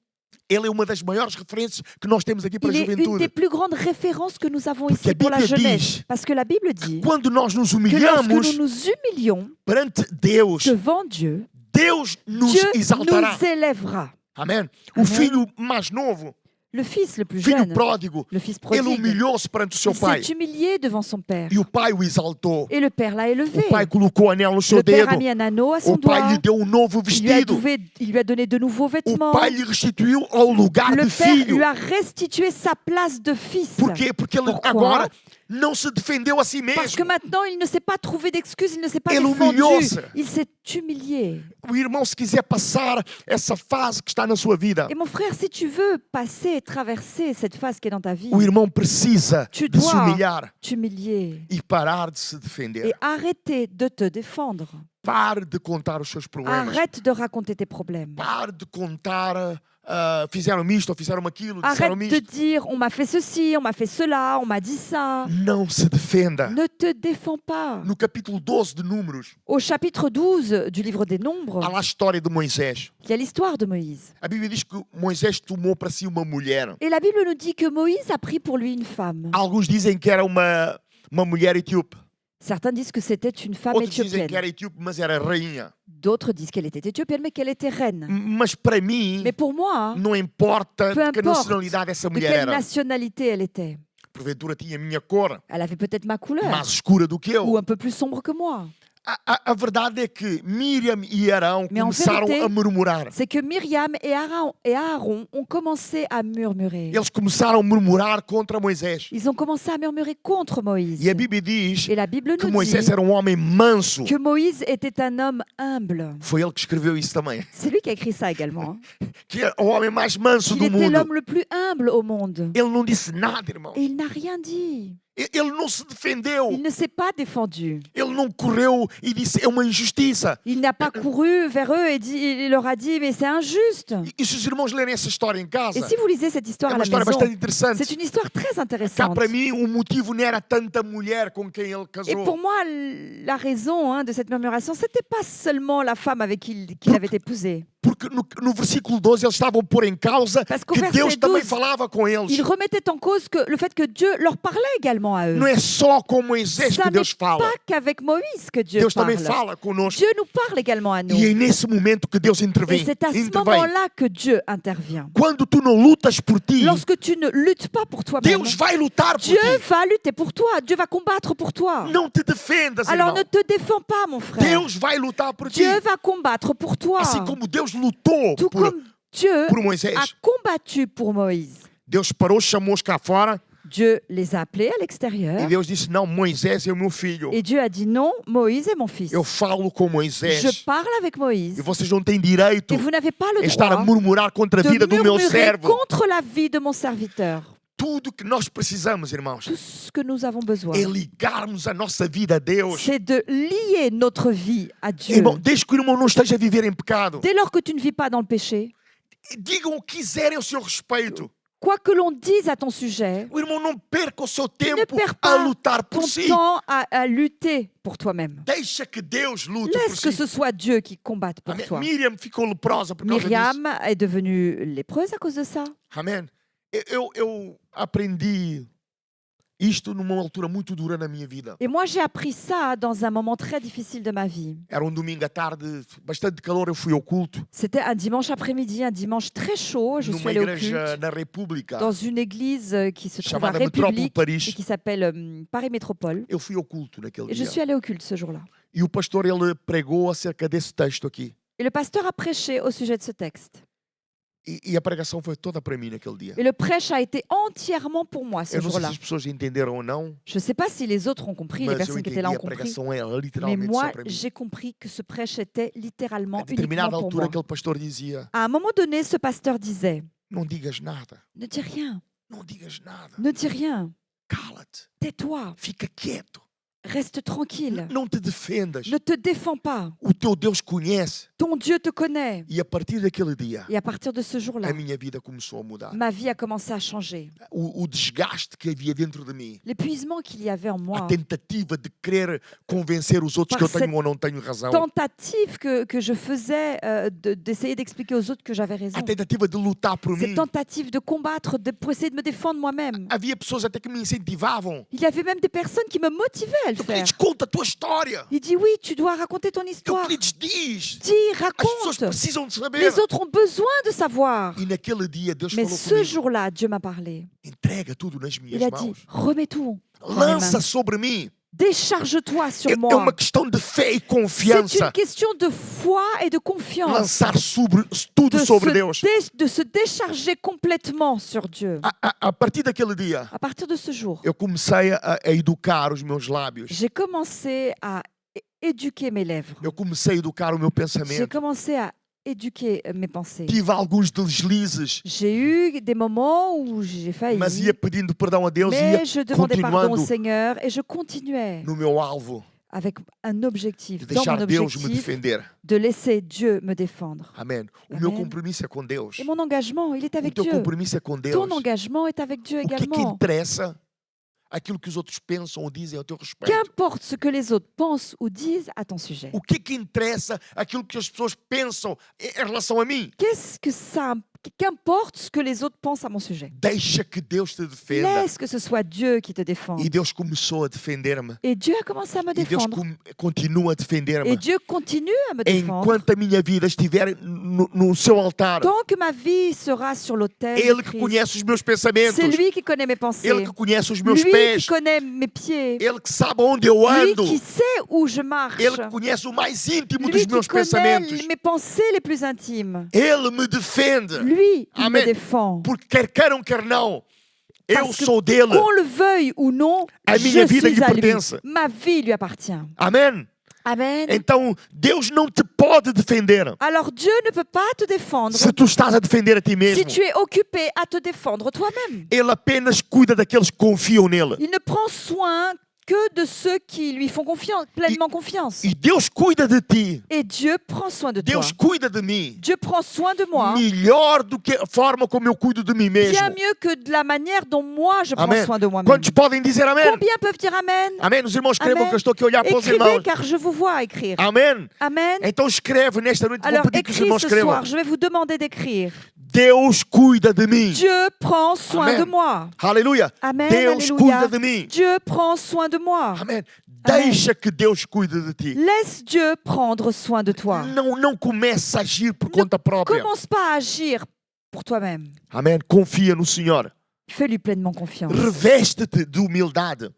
ele é uma das maiores referências que nós temos aqui para a il est une des juventude. plus grandes références que nous avons Porque ici a pour la Bíblia jeunesse. diz Parce que la Bible dit Quando nós nos que lorsque humilhamos nous nous humilions perante Deus, devant Dieu, Deus nos Dieu exaltará. nous élèvera. Amém? O Amém. filho mais novo, Le fils le plus filho jeune, pródigo, le fils ele prodigue, humilhou-se perante o seu il pai. s'est humilié devant son père. E o pai o exaltou. Et le père l'a élevé. O pai colocou o anel no seu Le père dedo. a mis un anneau à son O pai doigt. lhe deu um novo vestido. Il lui a donné de nouveaux O vêtements. pai lhe restituiu ao lugar Le de père filho. lui a restitué sa place de fils. Por quê? Porque ele Pourquoi? agora não se defendeu a si Parce que mesmo. maintenant, il ne s'est pas trouvé d'excuses, il ne s'est pas Ele défendu. humilhou-se. Il s'est humilié. O irmão, se quiser passar essa fase que está na sua vida, Et mon frère, si tu veux passer et traverser cette phase qui est dans ta vie, o irmão precisa Tu de se dois humilhar t'humilier e parar de se defender. et arrêter de te défendre. Pare de contar os seus problemas. Arrête de raconter tes problèmes. Pare de contar, fizeram isto ou fizeram aquilo, Arrête disseram de isto. dire on m'a fait ceci, on m'a fait cela, on m'a dit ça. Não se defenda. Ne te défends pas. No capítulo 12 de Números, Au chapitre 12 du livre des Nombres, há lá a história de Moisés. il y a l'histoire de Moïse. A Bíblia diz que Moisés tomou para si uma mulher. Et la Bible nous dit que Moïse a pris pour lui une femme. Alguns dizem que era uma mulher etíope. Certains disent que c'était une femme Outros dizem que éthiopienne. era etíope, mas era rainha. D'autres disent qu'elle était éthiopienne, mais qu'elle était reine. Mas para mim, Mais pour moi, não importa Peu de que importe nacionalidade essa de mulher quelle era. nationalité elle était. Porventura tinha a minha cor, Elle avait peut-être ma couleur, mais escura do que ou eu. un peu plus sombre que moi. A verdade é que Miriam e Arão Mais en começaram vérité, a murmurar. C'est que Myriam et Aaron ont commencé à murmurer. Eles começaram a murmurar contra Moisés. Ils ont commencé à murmurer contre Moïse. E a Bíblia diz Et la Bible que nous Moisés dit era um homem manso. que Moïse était un homme humble. Foi ele que escreveu isso também. C'est lui qui a écrit ça également. Hein. Que é o homem mais manso Il do était mundo. l'homme le plus humble au monde. Ele não disse nada, irmão. Et il n'a rien dit. Ele não se defendeu. Il ne s'est pas défendu. Ele não correu e disse é uma injustiça. Il n'a pas couru vers eux et il leur a dit mais c'est injuste. E se os irmãos lerem essa história em Et casa, si vous lisez cette histoire é à uma la história maison, bastante interessante. c'est une histoire très Cá intéressante. para mim o motivo não era tanta mulher com quem ele Et pour casou. moi, la raison de cette murmuration, c'était pas seulement la femme avec qui il avait épousé. Porque no versículo 12 eles estavam a pôr em causa Parce qu'au que verset Deus também 12, falava com eles. Ils remettaient en cause le fait que Dieu leur parlait également à eux. Não é só com Moisés Ça que n'est Deus fala. pas qu'avec Moïse que Dieu Deus também parle. fala conosco. Dieu nous parle également à nous. E é nesse momento que Deus Et intervém. c'est à ce Intervém. moment-là que Dieu intervient. Quando tu não lutas por ti, Lorsque tu ne luttes pas pour toi-même, Deus vai lutar por Dieu ti. va lutter pour toi. Dieu va combattre pour toi. Não te defendas, Alors irmão. ne te défends pas, mon frère. Deus vai lutar por ti. Dieu va combattre pour toi. Assim como Deus lutou Tout por comme Dieu Moisés. a combattu pour Moïse. Deus parou, chamou-os cá fora Dieu les a appelés à e l'extérieur. Deus disse: Não, Moisés é o meu filho. Et Dieu a dit non, Moïse est mon fils. Eu falo com Je Moisés. parle avec Moïse. E vocês não têm direito Et vous n'avez pas de le estar a droit murmurar contra a de vida do meu murmurer servo. contre la vie de mon serviteur. Tudo que nós precisamos, irmãos, Tout ce que nous avons besoin, é ligarmos a nossa vida a Deus. c'est de lier notre vie à Dieu. Irmão, desde que o irmão não esteja a viver em pecado, Dès lors que tu ne vis pas dans le péché, digam o que quiserem ao seu respeito. quoi que l'on dise à ton sujet, O irmão não perca o seu ne tempo perds a pas lutar ton por si. temps à lutter pour toi-même. Deixa que Deus lute por Laisse que si. ce soit Dieu qui combatte pour Amém. toi. Miriam ficou leprosa por causa disso. Myriam est devenue lépreuse à cause de ça. Amém. Eu aprendi isto numa altura muito dura na minha vida. Et moi, j'ai appris ça dans un moment très difficile de ma vie. Era domingo à tarde, bastante calor, eu fui ao culto. C'était un dimanche après-midi, un dimanche très chaud. Je suis Numa allée au igreja culte na República, dans une église qui se trouve à chamada Metrópole République et Paris. qui s'appelle Paris Métropole. Eu fui ao culto naquele Et je dia. suis allée au culte ce jour-là. E o pastor, ele pregou acerca desse texto aqui. Et le pasteur a prêché au sujet de ce texte. E a pregação foi toda para mim naquele dia. Et le prêche a été entièrement pour moi ce Eu não sei se jour-là. as pessoas entenderam ou não, Je ne sais pas si les autres ont compris, les mas eu personnes qui étaient entendi là ont a compris. pregação era Mais literalmente moi, só para mim. j'ai compris que ce prêche était littéralement A uniquement determinada pour altura, moi. aquele pastor dizia: À un moment donné, ce pasteur disait, Não digas nada, ne dis rien, não digas nada. ne dis rien, Cala-te, tais-toi, fica quieto, reste tranquille, não te defendas. ne te défends pas, O teu Deus conhece. ton Dieu te connaît. E a partir daquele dia, Et à partir de ce jour-là, a minha vida começou a mudar. ma vie a commencé à changer. O desgaste que havia dentro de mim, L'épuisement qu'il y avait en a moi, tentativa de querer convencer os outros que eu Par tenho ou não tenho razão, tentative que je faisais d'essayer d'expliquer aux autres que j'avais raison. a tentativa de lutar por mim. Cette tentative de combattre, pour essayer de me défendre moi-même. Havia pessoas até que me incentivavam. Il y avait même des personnes qui me motivaient à le Eu faire. queria conta a tua história. Il dit oui, tu dois raconter ton Eu histoire. queria diz. Dis, As pessoas raconte. precisam de saber. Les autres ont besoin de savoir. E naquele dia Deus Mais falou ce comigo. jour-là, Dieu m'a parlé. Entrega tudo nas Il minhas a dit, mãos. remets tout. dans mes Lança mains. sobre mim. Décharge-toi sur É moi. uma questão de fé e C'est confiança. une question de foi et de confiance. Lançar tudo sobre Deus. De se décharger complètement sur Dieu. A partir daquele dia, À partir de ce jour, eu comecei a educar os meus lábios. j'ai commencé à éduquer mes lèvres. Eu comecei a educar o meu J'ai pensamento. commencé à éduquer mes pensées. Tive alguns deslizes, J'ai eu des moments où j'ai failli, mas ia pedindo perdão a Deus e ia mais je demandais pardon au continuando Seigneur et je continuais no meu alvo avec un objectif, de dans mon deixar Deus me objectif, defender. de laisser Dieu me défendre. Amém. O Amém. meu compromisso é com Deus. Et mon engagement, il est O avec teu Dieu. compromisso é com Deus. Ton engagement est avec Dieu O que é que également. interessa? Aquilo que os outros pensam ou dizem ao teu respeito. Qu'importe ce que les autres pensent ou disent à ton sujet. O que é que interessa? Aquilo que as pessoas pensam em relação a mim. Qu'est-ce que ça Qu'importe ce que les autres pensent à mon sujet. Deixa que Deus te defenda. Laisse que ce soit Dieu qui te défende. E Deus começou a defender-me. Et Dieu a commencé à me E Deus défendre. continua a Et defender-me. Dieu continue à me défendre. Enquanto a minha vida estiver no seu altar. Tant que ma vie sera sur l'autel de Ele que Christ. conhece os meus pensamentos. C'est lui qui connaît mes pensées. Ele que conhece os meus Lui pés. qui connaît mes pieds. Ele que sabe onde eu Lui ando. qui sait où je marche. Ele que conhece o mais íntimo Lui dos qui meus connaît pensamentos. mes pensées les plus intimes. Ele me defende. Lui, il Amen. me défend. Porque quer queiram, quer não. Eu Parce que sou dele. qu'on le veuille ou non, A je minha vida suis lhe à lui. pertence. Ma vie lui appartient. Amém? Amen. Então, Deus não te pode defender Alors Dieu ne peut pas te défendre se tu estás a defender a ti si mesmo. tu es occupé à te défendre toi-même. Ele apenas cuida daqueles que confiam nele. Il ne prend soin que de ceux qui lui font confiance, pleinement confiance. E Deus cuida de ti. Et Dieu prend soin de toi. Deus cuida de mim. Dieu prend soin de moi Melhor do que a forma como eu cuido de mim mesmo. bien mieux que de la manière dont moi je prends Amen. soin de moi-même. Quantos podem dizer amém? Combien peuvent dire Amen? Amém. Os irmãos escrevam Amen. que eu estou aqui a olhar para os Écrivez irmãos. car je vous vois écrire. Amém. Amen. Então escreve nesta noite. Vou Alors pedir que os écris irmãos ce escrevam. soir, je vais vous demander d'écrire. Deus cuida de mim. Dieu prend soin Amen. de moi. Aleluia. Amen, Deus alléluia. cuida de mim. Dieu prend soin de moi. Amém. Deixa que Deus cuide de ti. Laisse Dieu prendre soin de toi. Não comece a agir por conta própria. Commence pas à agir pour toi-même. Amém. Confia no Senhor. Fais-lui pleinement confiance. Reveste-te de humildade.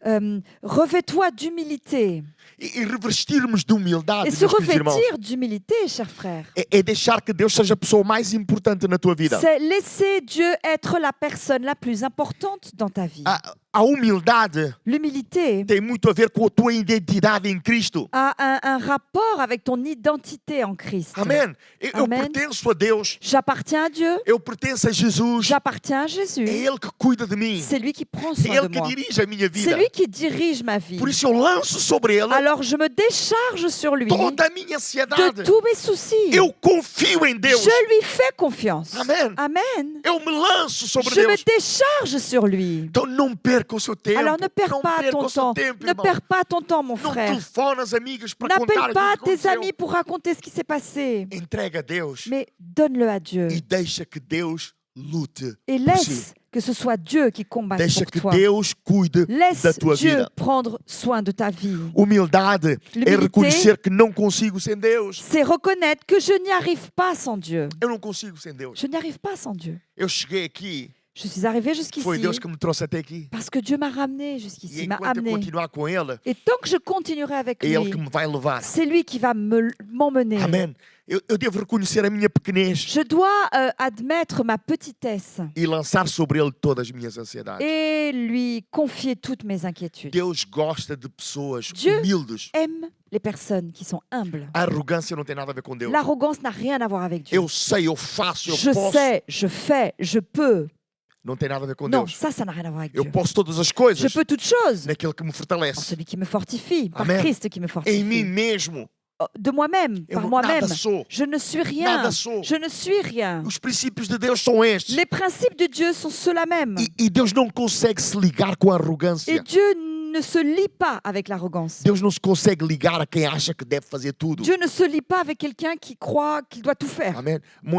Revêt-toi d'humilité. E revestirmos de humildade, Et se meus queridos irmãos, revêtir d'humilité, chers frères, é deixar que Deus seja a pessoa mais importante na tua vida. c'est laisser Dieu être la personne la plus importante dans ta vie. A humildade L'humilité tem muito a ver com a tua identidade em Cristo. a un rapport avec ton identité en Christ. Amém. Eu Amen. pertenço a Deus. J'appartiens à Dieu, Eu pertenço a Jesus. j'appartiens à Jésus. É Ele que cuida de mim. C'est lui qui prend É soin Ele de que moi. dirige a minha C'est vida. lui qui dirige ma vie. Por isso eu lanço sobre Ele Alors je me décharge sur lui toda a minha ansiedade. de tous mes soucis. Eu confio em Deus. Je lui fais confiance. Amen. Amen. Eu me lanço sobre Je me Deus. décharge sur lui. Então não perca o seu tempo. Alors ne perds não pas perca ton o seu temps. tempo, Ne irmão. perds pas ton temps, mon Não frère. telefona às amigas para contar N'appelle pas aquilo que tes aconteceu. amis pour raconter ce qui s'est passé. Entrega a Deus Mais donne-le à Dieu. e deixa que Deus lute Et por si. laisse que ce soit Dieu qui combatte Deixa pour que toi. Deus cuide da Laisse tua Dieu vida. prendre soin de ta vie. Humildade é L'humilité, reconhecer que não consigo sem Deus. c'est reconnaître que je n'y arrive pas sans Dieu. Eu não consigo sem Deus. Je n'y arrive pas sans Dieu. Eu cheguei aqui, Je suis arrivée foi jusqu'ici Deus que me trouxe até aqui. parce que Dieu m'a ramené E jusqu'ici, m'a enquanto eu amené. continuar com Ele, Et tant que je continuerai avec é Ele lui, que me vai levar. c'est lui qui va m'emmener. Amém. Eu devo reconhecer a minha pequenez Je dois admettre ma petitesse e lançar sobre Ele todas as minhas ansiedades. et lui confier toutes mes inquiétudes. Deus gosta de pessoas Dieu humildes. Aime les personnes qui sont humbles. A arrogância não tem nada a ver com Deus. L'arrogance n'a rien à voir avec Dieu. Eu sei, eu faço, eu Je posso. sais, je fais, je peux. Não tem nada a ver com Non, Deus. ça n'a rien à voir avec Eu Dieu. posso todas as Je coisas peux toutes choses naquele que me en fortalece. celui qui me fortifie, par Amen. Christ qui me Em mim fortifie. mesmo. De moi-même, Eu par não- moi-même. nada sou. Je ne suis rien. Nada sou. Je ne suis rien. Os princípios de Deus são estes. Les principes de Dieu sont ceux-là même. E Deus não consegue se ligar com a Et arrogância. Dieu ne se lie pas avec l'arrogance. Deus não se consegue ligar a quem acha que deve fazer tudo. Dieu ne se lie pas avec quelqu'un qui croit qu'il doit tout faire. Amém.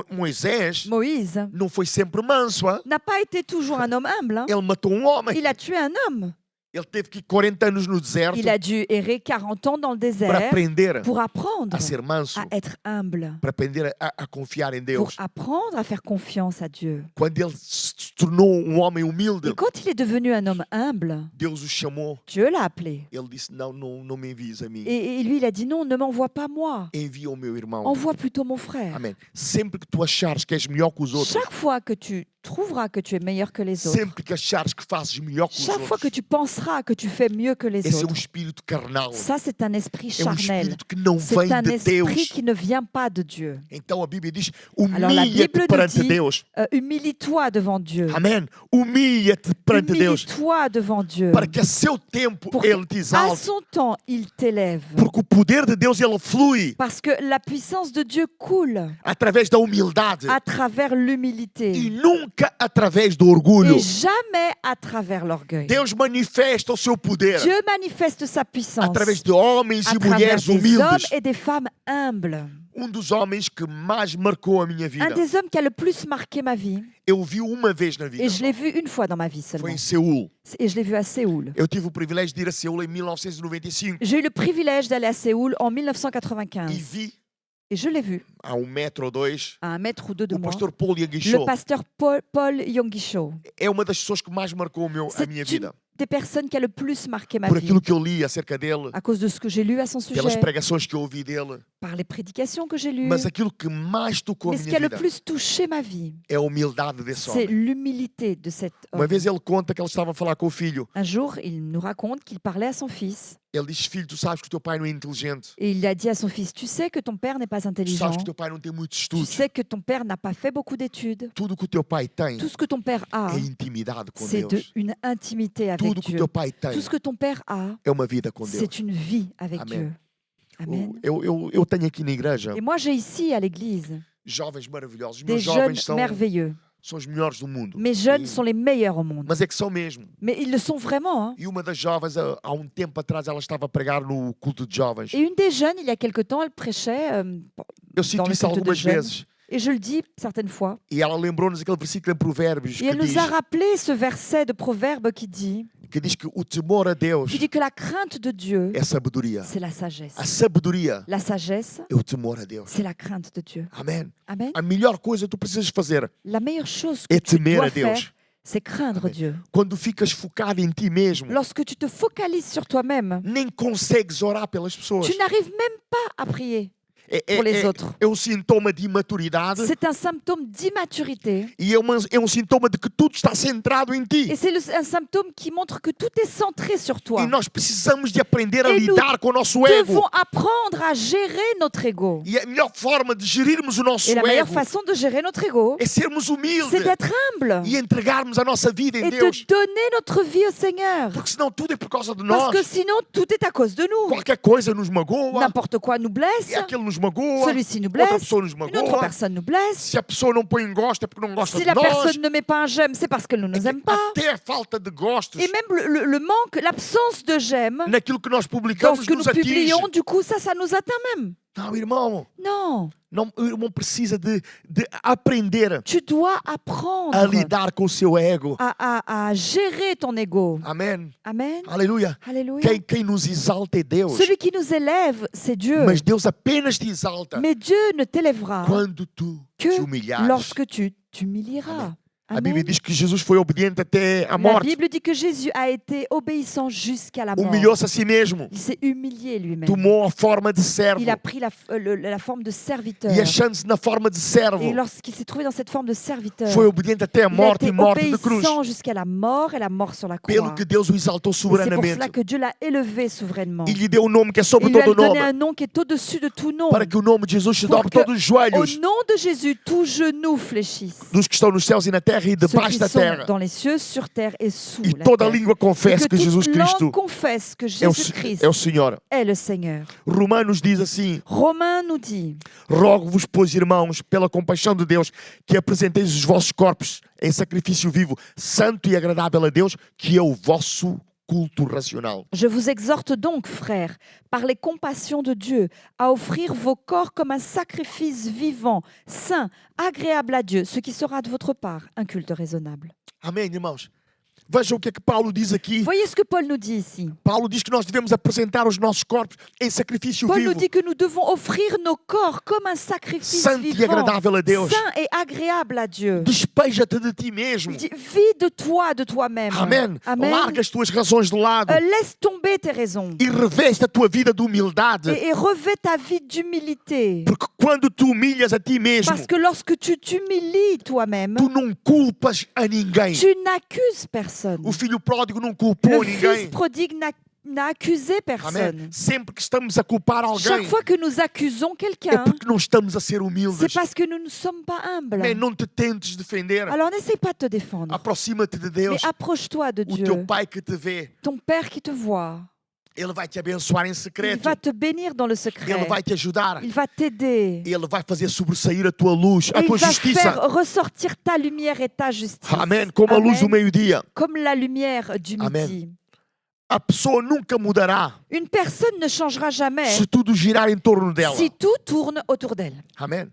Moisés Moïse não foi sempre manso. Hein? n'a pas été toujours un homme humble. Hein. Ele matou um homem. Il a tué un homme. Ele teve que ir 40 anos no deserto Il a dû errer 40 ans dans le para désert aprender pour apprendre a ser manso, à être humble, para aprender a confiar em pour Deus. apprendre à faire confiance à Dieu. Quando ele se tornou um homem humilde, Et quand il est devenu un homme humble, Deus o chamou. Dieu l'a appelé. Ele disse: não me envies a mim. Et lui, il a dit non, ne m'envoie pas moi. Envia o meu irmão. Envoie plutôt mon frère. Amém. Sempre que tu achares que és melhor que os outros, Chaque fois que tu trouveras que tu es meilleur que les autres, sempre que achares que fazes melhor que os chaque fois que outros, tu penseras que tu fais mieux que les esse é um autres, espírito carnal. ça c'est un esprit É um charnel. espírito que não C'est vem un de esprit Deus. qui ne vient pas de Dieu. Então a Bíblia diz: Alors, la Bible humilha-te nous perante dit, Deus. Humilie-toi devant Dieu. Amém. Humilha-te perante Deus. Humilie-toi devant Dieu. Para que a seu tempo Pour Ele te À exalte. son temps, il t'élève. Porque o poder de Deus ele flui Parce que la puissance de Dieu coule através da humildade à travers e l'humilité nunca através do orgulho. et jamais à travers l'orgueil. Deus manifesta o seu poder Dieu manifeste sa puissance através de homens à e travers mulheres des hommes humildes. et des femmes humbles. Dos homens que mais marcou a minha Un vida. des hommes qui a le plus marqué ma vie, Eu o vi uma vez na vida. et je l'ai vu une fois dans ma vie Foi seulement, em Seul. et je l'ai vu à Séoul. Eu tive o privilégio de ir a Seul em 1995 J'ai eu le privilège d'aller à Séoul en e 1995, vi et je l'ai vu há metro ou dois à 1 mètre ou 2 de o moi, pastor Paul le Yaguichou. pasteur Paul Yonggi-cho. É uma das pessoas que mais marcou a C'est minha une vida. des personnes qui a le plus marqué ma Por vie aquilo que eu li acerca dele, à cause de ce que j'ai lu à son pelas sujet, pregações que eu ouvi dele. par les prédications que j'ai lues. Mas aquilo que mais tocou a Mais ce qui minha a le vida plus touché ma vie, é a humildade desse c'est homem. l'humilité de cet Uma homme. vez ele conta que ele estava a falar com o filho Un jour, il nous raconte qu'il parlait à son fils Ele diz, filho, tu sabes que o teu pai não é inteligente. Et il a dit à son fils, tu sais que ton père n'est pas Tu intelligent. sabes que o teu pai não tem muitos Tu estudos. sais que ton père n'a pas fait beaucoup d'études. Tudo que o teu pai tem Tout ce que ton père a, é intimidade com c'est Deus. une intimité avec Tudo que o Dieu. teu pai tem Tout ce que ton père a, é uma vida com Deus. c'est une vie avec Amen. Dieu. Amen. Eu tenho aqui na igreja Et moi, j'ai ici à l'église jovens maravilhosos. Os des meus jeunes jovens merveilleux. são os melhores do mundo. Mes jeunes E- sont les meilleurs au monde. Mas é que são mesmo. Mais ils le sont vraiment. Hein. E uma das jovens, há tempo atrás, ela estava a pregar no culto de jovens. Et une des jeunes, il y a quelque temps, elle prêchait, Eu cito dans le isso culte de algumas jeunes. vezes. et je le dis certaines fois. E ela lembrou-nos aquele versículo em Provérbios Et elle que nous a rappelé ce verset de Proverbe qui dit diz que o temor a Deus que la crainte de Dieu, é sabedoria. c'est la sagesse. A sabedoria La sagesse, é o temor a Deus. c'est la crainte de Dieu. Amém. Amen. A melhor coisa que tu precisas fazer La meilleure chose que é tu temer a dois faire, Deus. c'est craindre Dieu. Quando ficas focado em ti mesmo, Lorsque tu te focalises sur toi-même, nem consegues orar pelas pessoas. tu n'arrives même pas à prier. É, pour les autres. é um sintoma de imaturidade C'est un symptôme d'immaturité. e é um sintoma de que tudo está centrado em ti. Et c'est un symptôme qui montre que tout est centré sur toi. E nós precisamos de aprender a Et lidar com o nosso Nous ego. devons apprendre à gérer notre ego. E a melhor forma de gerirmos o nosso Et la meilleure ego façon de gérer notre ego, é sermos humildes c'est d'être humble e entregarmos a nossa vida em et de Deus. donner notre vie au Seigneur. Porque senão tudo é por causa de Parce nós. que sinon, tout est à cause de nous. Qualquer coisa nos magoa, N'importe quoi nous blesse, e aquele nos magoa, celui-ci nous outra blesse, pessoa nos une autre magoa. personne nous blesse. Se a pessoa não põe em gosto é porque não gosta Si de la nós. personne ne met pas un j'aime, c'est parce qu'elle ne nous aime pas. Até a falta de gostos Et même le manque, l'absence de j'aime, naquilo que nós dans publicamos ce que nos nous atinge. publions, du coup, ça nous atteint même. Não, irmão. Non, Não, o irmão precisa de aprender tu dois a apprendre lidar com o seu ego. à gérer ton ego. Amém. Amen. Aleluia. Alléluia. Quem nos exalta é Deus. Celui qui nous élève, c'est Dieu. Mas Deus apenas te exalta Mais Dieu ne t'élèvera quando tu te que humilhares. lorsque tu t'humilieras. A Bíblia Amen. diz que Jesus foi obediente até a La morte. Bible dit que Jésus a été obéissant jusqu'à la mort. Humilhou-se a si mesmo. Il s'est humilié lui-même. Tomou a forma de servo. Il a pris la forme de serviteur. E achando-se na forma de servo, Et lorsqu'il s'est trouvé dans cette forme de serviteur, foi obediente até a il a morte été e morte de cruz. obéissant jusqu'à la mort et la mort sur la croix. Pelo que Deus o exaltou Et c'est pour soberanamente. cela que Dieu l'a élevé souverainement. E lhe deu um nome que é sobre Il lui a todo donné nome. un nom qui est au-dessus de tout nom. Para que o nome de Jesus se Pour dobre que todos os Au joelhos nom de Jésus, tout genou fléchisse. dos que estão nos céus e na terra e Ceux debaixo qui da sont terra. dans les cieux, sur terre et sous E la toda terre. língua Et confesse que que Jesus toute langue Cristo confesse que é Jésus-Christ o Senhor. est le Seigneur. Romanos diz assim: Romains nous dit, rogo-vos, pois, irmãos, pela compaixão de Deus, que apresenteis os vossos corpos em sacrifício vivo, santo e agradável a Deus, que é o vosso culto racional. je vous exhorte donc, frères, par les compassions de Dieu, à offrir vos corps comme un sacrifice vivant, saint, agréable à Dieu, ce qui sera de votre part un culte raisonnable. Amém, irmãos? Vejam o que é que Paulo diz aqui. Voyez ce que Paul nous dit ici. Paulo diz que nós devemos apresentar os nossos corpos em sacrifício Paul nous vivo, dit que nous devons offrir nos corps comme un sacrifice santo e vivant, agradável a Deus. saint et agréable à Dieu. Despeja-te de ti mesmo. Il dit, vis de toi, de toi-même. Amém. Amen. Larga as tuas razões de lado Laisse tomber tes raisons e reveste a tua vida de humildade. et revêt ta vie d'humilité. Porque quando tu humilhas a ti mesmo, Parce que lorsque tu t'humilies toi-même, tu não culpas a ninguém. tu n'accuses personne. O filho pródigo não culpou Le fils ninguém. prodigue n'a accusé Amém. personne. Sempre que estamos a culpar alguém, Chaque fois que nous accusons é quelqu'un, porque não estamos a ser humildes. c'est parce que nous ne sommes pas humbles. Amém. Não te tentes defender. Alors n'essaie pas de te défendre, Aproxima-te de Deus. mais approche-toi de O teu Dieu, Pai que te vê, ton Père qui te voit. Ele vai te abençoar em Il secreto. va te bénir dans le Ele secret. vai te ajudar. Il va t'aider. Ele vai fazer sobressair a tua luz, a Et tua il va justiça. faire ressortir ta lumière et ta justice. Amém. Como a luz do Amen. meio-dia. Comme la lumière du Amen. midi. A pessoa nunca mudará Une personne ne changera jamais se tudo girar em torno dela. si tout tourne autour d'elle. Amém.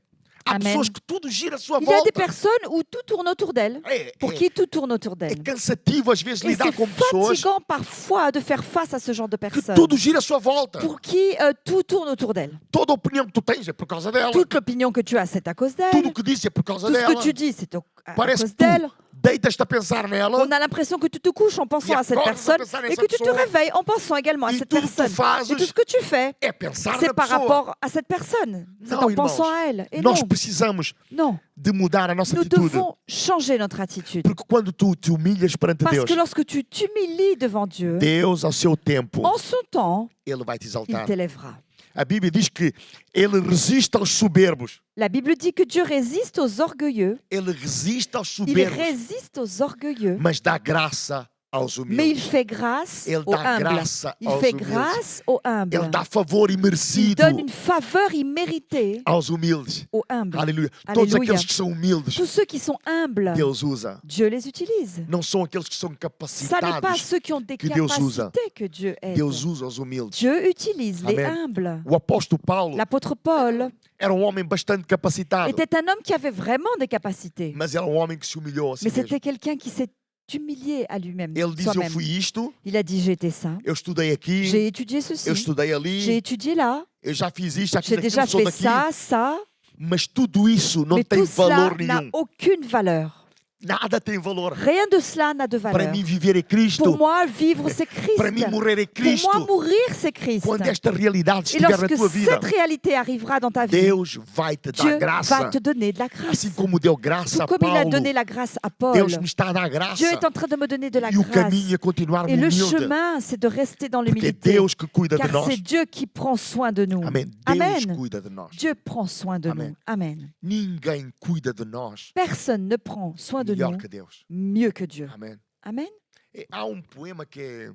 Há Amen. pessoas que tudo gira à sua Il y a des volta. personnes où tout tourne autour d'elle, pour qui tout tourne autour É d'elle. cansativo às vezes Et lidar c'est com pessoas fatigant parfois de faire face à ce genre de que personnes tudo gira à sua volta. pour qui tout tourne autour d'elle. Toda opinião que tu tens é por causa dela. Toute l'opinion que tu as, c'est à cause d'elle. Tudo o que dizes é por causa Tout ce dela. que tu dis, c'est à Parece cause que d'elle. deitas-te a pensar nela On a l'impression que tu te couches en pensant E à cette acordas a personne pensar et nessa que tu te pessoa. réveilles en pensant également à E cette tudo que tu personne. fazes Et tout ce que tu fais, é pensar c'est na par pessoa. rapport à cette personne. C'est Não, en irmãos. pensant à elle. Et non, Nós precisamos non, de mudar a nossa nous atitude. devons changer notre attitude. Porque quando tu te humilhas perante Parce Deus, que lorsque tu t'humilies devant Dieu, Deus, ao seu tempo, en son temps, Ele vai te il exaltar. t'élèvera. A Bíblia diz que Ele resiste aos soberbos. La Bible dit que Dieu résiste aux orgueilleux. Ele resiste aos Il soberbos, résiste aux orgueilleux, mas dá graça aos mais il humildes. fait grâce Ele aux dá humbles. graça Il aos fait humildes. grâce aux humbles. Ele dá favor Il imerecido donne une faveur imméritée aos humildes. aux humbles. Aleluia. Todos Aleluia. aqueles que são humildes, Tous ceux qui sont humbles, Deus usa. Dieu les utilise. Não são aqueles que são Ça n'est pas capacitados. ceux qui ont des que Deus usa. capacités que Dieu aide. Deus usa os humildes. Dieu utilise les Amen. humbles. O apóstolo Paulo L'apôtre Paul era um homem bastante capacitado, était un homme qui avait vraiment des capacités, mas era um homem que se humilhou a si mais mesmo. c'était quelqu'un qui s'est humilié à lui-même, Ele diz: Eu soi-même. fui isto, Il a dit, j'ai été ça, eu estudei aqui, j'ai étudié ceci, eu estudei j'ai ali, étudié là, eu já fiz isto, j'ai aquilo, déjà sou fait daqui. ça, Mas tudo isso não mais tem tout cela valor n'a nenhum. aucune valeur. Nada tem valor. Rien de cela n'a de Para valeur. mim, viver é Pour Cristo. moi, vivre, c'est Christ. Para mim, morrer é Pour moi, Cristo. mourir, c'est Christ. Quando esta realidade Et estiver na lorsque tua vida, cette réalité arrivera dans ta vie, Deus vai te dar Dieu graça. va te donner de la grâce. Assim como deu graça Tout a comme il a Paulo, donné la grâce à Paul, Deus me está a dar graça. Dieu est en train de me donner de la E o grâce. caminho é continuar Et le humilde. chemin, c'est de rester dans Porque é l'humilité. Deus que cuida de Car nós. c'est Dieu qui prend soin de nous. Amém. Deus Amen. cuida de nós. Dieu prend soin de Amen. nous. Amen. Ninguém cuida de nós Personne ne prend soin de melhor nous que Deus. mieux que Dieu. Amém. Amen. E há um poema que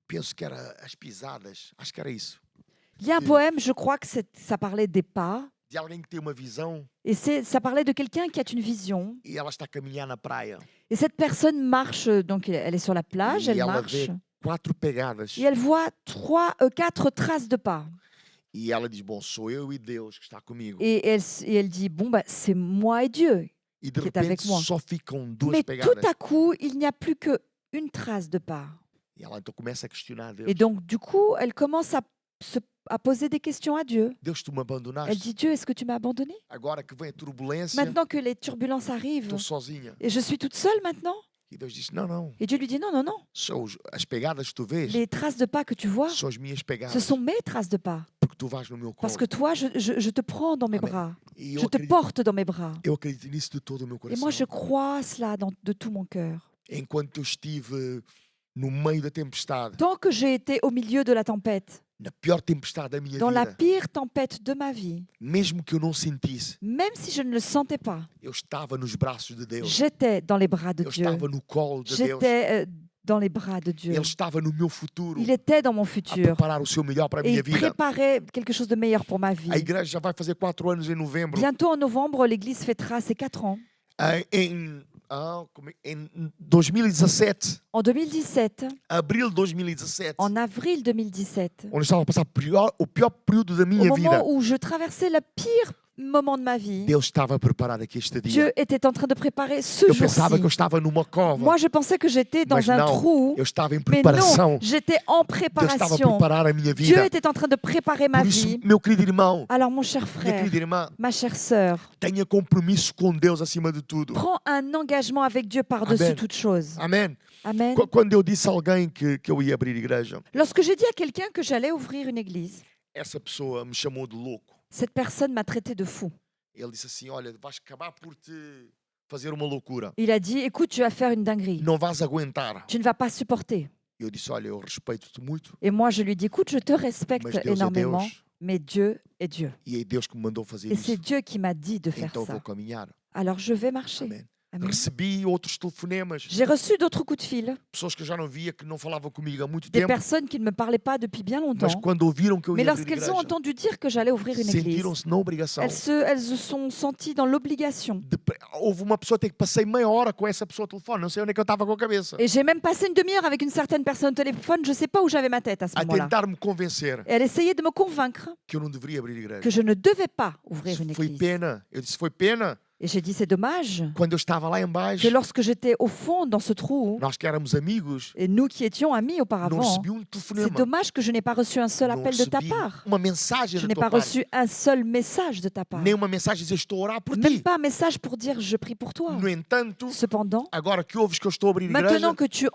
penso que era As Pisadas, acho que era isso. Il y a un poème, je crois que ça parlait des pas. De alguém que tem uma visão Et ça parlait de quelqu'un qui a une vision. e ela está a caminhar na praia. Et cette personne marche, donc elle est sur la plage, E elle ela marche. vê 4 pegadas. Et elle voit 4 traces de pas. E ela diz: Bom, sou eu e Deus que está comigo. Et elle dit, bon, bah, c'est moi et Dieu. E de que está avec repente moi. só ficam 2 Mais pegadas. tout à coup, il n'y a plus qu'une trace de pas. E ela então começa a questionar Deus. Et donc, du coup, elle commence à poser des questions à Dieu. Deus, tu me Elle abandonaste. dit, Dieu, est-ce que tu m'as abandonné? Agora que vem a turbulência, Maintenant que les turbulences arrivent, estou sozinha. et je suis toute seule maintenant? E Deus disse: Não, não. Et Dieu lui dit, non, non, non. As pegadas que tu vês Les traces de pas que tu vois, são as minhas pegadas. ce sont mes traces de pas. Porque tu vais no meu colo. Parce que toi, je te prends dans mes Amen. bras. E eu Je te acredito, porte dans mes bras. eu acredito nisso de todo o meu Et coração. moi, je crois cela de tout mon cœur. Enquanto eu estive no meio da tempestade, Tant que j'ai été au milieu de la tempête, na pior tempestade da minha dans la vida, pire tempête de ma vie, mesmo que eu não sentisse, même si je ne le sentais pas, eu estava nos braços de Deus. j'étais dans les bras de Eu Dieu. estava no colo de Deus. J'étais dans les bras de Dieu. Ele estava no meu futuro Il était dans mon a futur. preparar o seu melhor para a Et minha il vida. préparait quelque chose de meilleur pour ma vie. A igreja já vai fazer 4 anos em novembro. Bientôt en novembre, l'Église fêtera ses 4 ans. Em 2017, En 2017, abril de 2017, en avril 2017, onde estava a passar o pior período da au minha vida, moment où je traversais le pire moment de ma vie, Deus estava a preparar aqui este dia. Dieu était en train de préparer ce Eu pensava que eu jour-ci. estava numa cova, Moi, je pensais que j'étais mas dans un não, trou, eu estava em mais preparação. non, j'étais en Deus estava a préparation. preparar a minha Dieu vida. était en train de préparer ma Por isso, vie. meu querido irmão, Alors, mon cher minha frère, querida irmã, ma chère sœur, tenha compromisso com Deus acima de tudo. prends un engagement avec Dieu par-dessus Amen. toute chose. Amém? Amen. Quando eu disse a alguém que eu ia abrir igreja, Lorsque j'ai dit à quelqu'un que j'allais ouvrir une église, essa pessoa me chamou de louco. cette personne m'a traité de fou. Ele disse assim: Olha, vais acabar por te fazer uma loucura. Il a dit, écoute, tu vas faire une dinguerie. Não vais aguentar. Tu ne vas pas supporter. Eu disse: Olha, eu respeito-te muito, Et moi, je lui dis, écoute, je te respecte mas Deus é énormément, Deus. mais Dieu est Dieu. E é Deus que me mandou fazer Et c'est isso. Dieu qui m'a dit de faire Então ça. vou caminhar. Alors, je vais marcher. Amém. Amen. Recebi outros telefonemas, J'ai reçu d'autres coups de fil, pessoas que eu já não via, que não falavam comigo há muito des tempo, personnes qui ne me parlaient pas depuis bien longtemps. mas quando ouviram que eu Mais ia abrir lorsqu'elles ont igreja, entendu dire que j'allais ouvrir une église, sentiram-se na obrigação. elles se sont senties dans l'obligation. Houve uma pessoa até que passei meia hora com essa pessoa ao telefone, não sei onde é que eu estava com a cabeça, Et j'ai même passé une demi-heure avec une certaine personne au téléphone, je ne sais pas où j'avais ma tête à ce a moment-là. tentar me convencer Et elle essayait de me convaincre que eu não deveria abrir igreja. que je ne devais pas ouvrir une Foi église. pena. Eu disse: Foi pena. Et j'ai dit, c'est dommage quando eu estava lá que embaixo, lorsque j'étais au fond dans ce trou, nós que éramos amigos, et nous qui étions amis não auparavant, recebi c'est telefonema, dommage que je n'ai pas reçu un seul não appel de ta recebi part. uma mensagem Je da n'ai pas tua parte, reçu un seul message de ta part. nem uma mensagem dizer estou a orar por Même ti. pas un message pour dire je prie pour toi. No entanto, Cependant, agora que ouves que eu estou a abrir igreja, maintenant que tu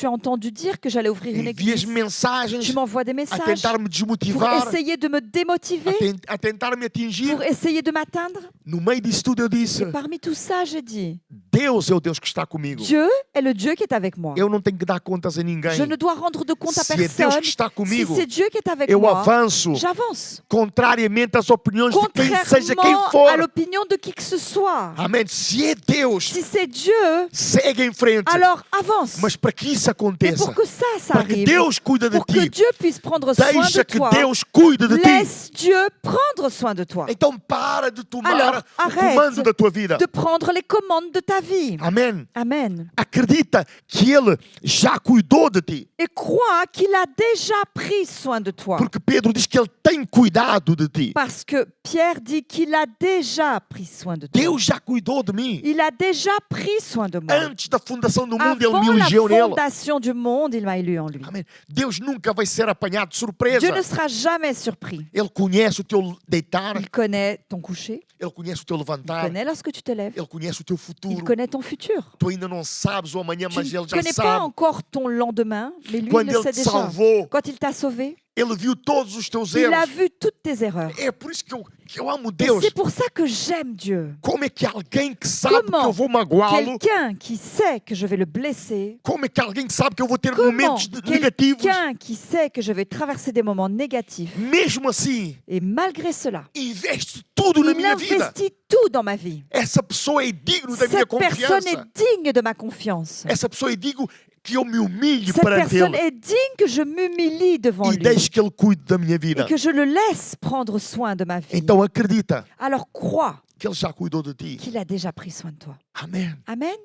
as entendu dire que j'allais ouvrir une envias église, mensagens tu m'envoies des a messages tentar me pour desmotivar, essayer de me démotiver, a tentar me atingir. pour essayer de m'atteindre. No meio disso tudo eu disse, Et parmi tout ça, j'ai dit, Deus é o Deus que está comigo. Dieu est le Dieu qui est avec moi. Eu não tenho que dar contas a ninguém. Je ne dois rendre de compte à Se é Deus personne. que está Si comigo, c'est Dieu qui est avec eu moi, avanço j'avance. contrariamente às opiniões de quem seja quem Contrairement à for. l'opinion de qui que ce soit. Amém. Se é Deus, Si c'est Dieu, segue em frente. alors avance. Mas para que isso Mais aconteça, pour que ça para que arrive, Deus cuida de pour que ti, Dieu puisse prendre soin de deixa que toi, Deus cuide de ti. laisse Dieu prendre soin de toi, Então para de tomar Alors, o arrête comando da tua vida. de prendre les commandes de ta vie. Amém. Amen. Acredita que Ele já cuidou de ti. Et crois qu'il a déjà pris soin de toi. Porque Pedro diz que Ele tem cuidado de ti. Parce que Pierre dit qu'il a déjà pris soin de toi. Deus já cuidou de mim. Il a déjà pris soin de moi. Antes da fundação do mundo, Ele Avant me la elegeu nele. fondation du monde, il m'a élu en lui. Amém. Deus nunca vai ser apanhado de surpresa. Dieu ne sera jamais surpris. Ele conhece o teu deitar, Il connaît ton coucher, Ele conhece o teu il levantar, connaît lorsque tu te lèves, Ele conhece o teu il futuro. connaît ton futur. Tu ainda não sabes o amanhã, Tu mas Ele ne já connais pas sabe. encore ton lendemain, mais lui, il Quando le Ele sait te déjà. salvou, Quand il t'a sauvé, Ele viu todos os teus il a erros. vu toutes tes erreurs. É por isso que eu amo Et Deus. c'est pour ça que j'aime Dieu. Como é que alguém que sabe que Comment eu vou magoá-lo, Quelqu'un qui sait que je vais le blesser, como é que alguém que sabe que eu vou ter comment momentos negativos, quelqu'un qui sait que je vais traverser des moments négatifs, mesmo assim, et malgré cela, investe tudo na il minha vida. investit tout dans ma vie. Essa pessoa é digno da minha Cette personne confiança. est digne de ma confiance. Essa pessoa é digno que eu me humilhe Cette perante personne Ele est digne que je m'humilie devant e lui deixe que Ele cuide da minha et vida. que je le laisse prendre soin de ma vie. Então acredita Alors crois que Ele já cuidou de ti. qu'il a déjà pris soin de toi. Amém. Amen.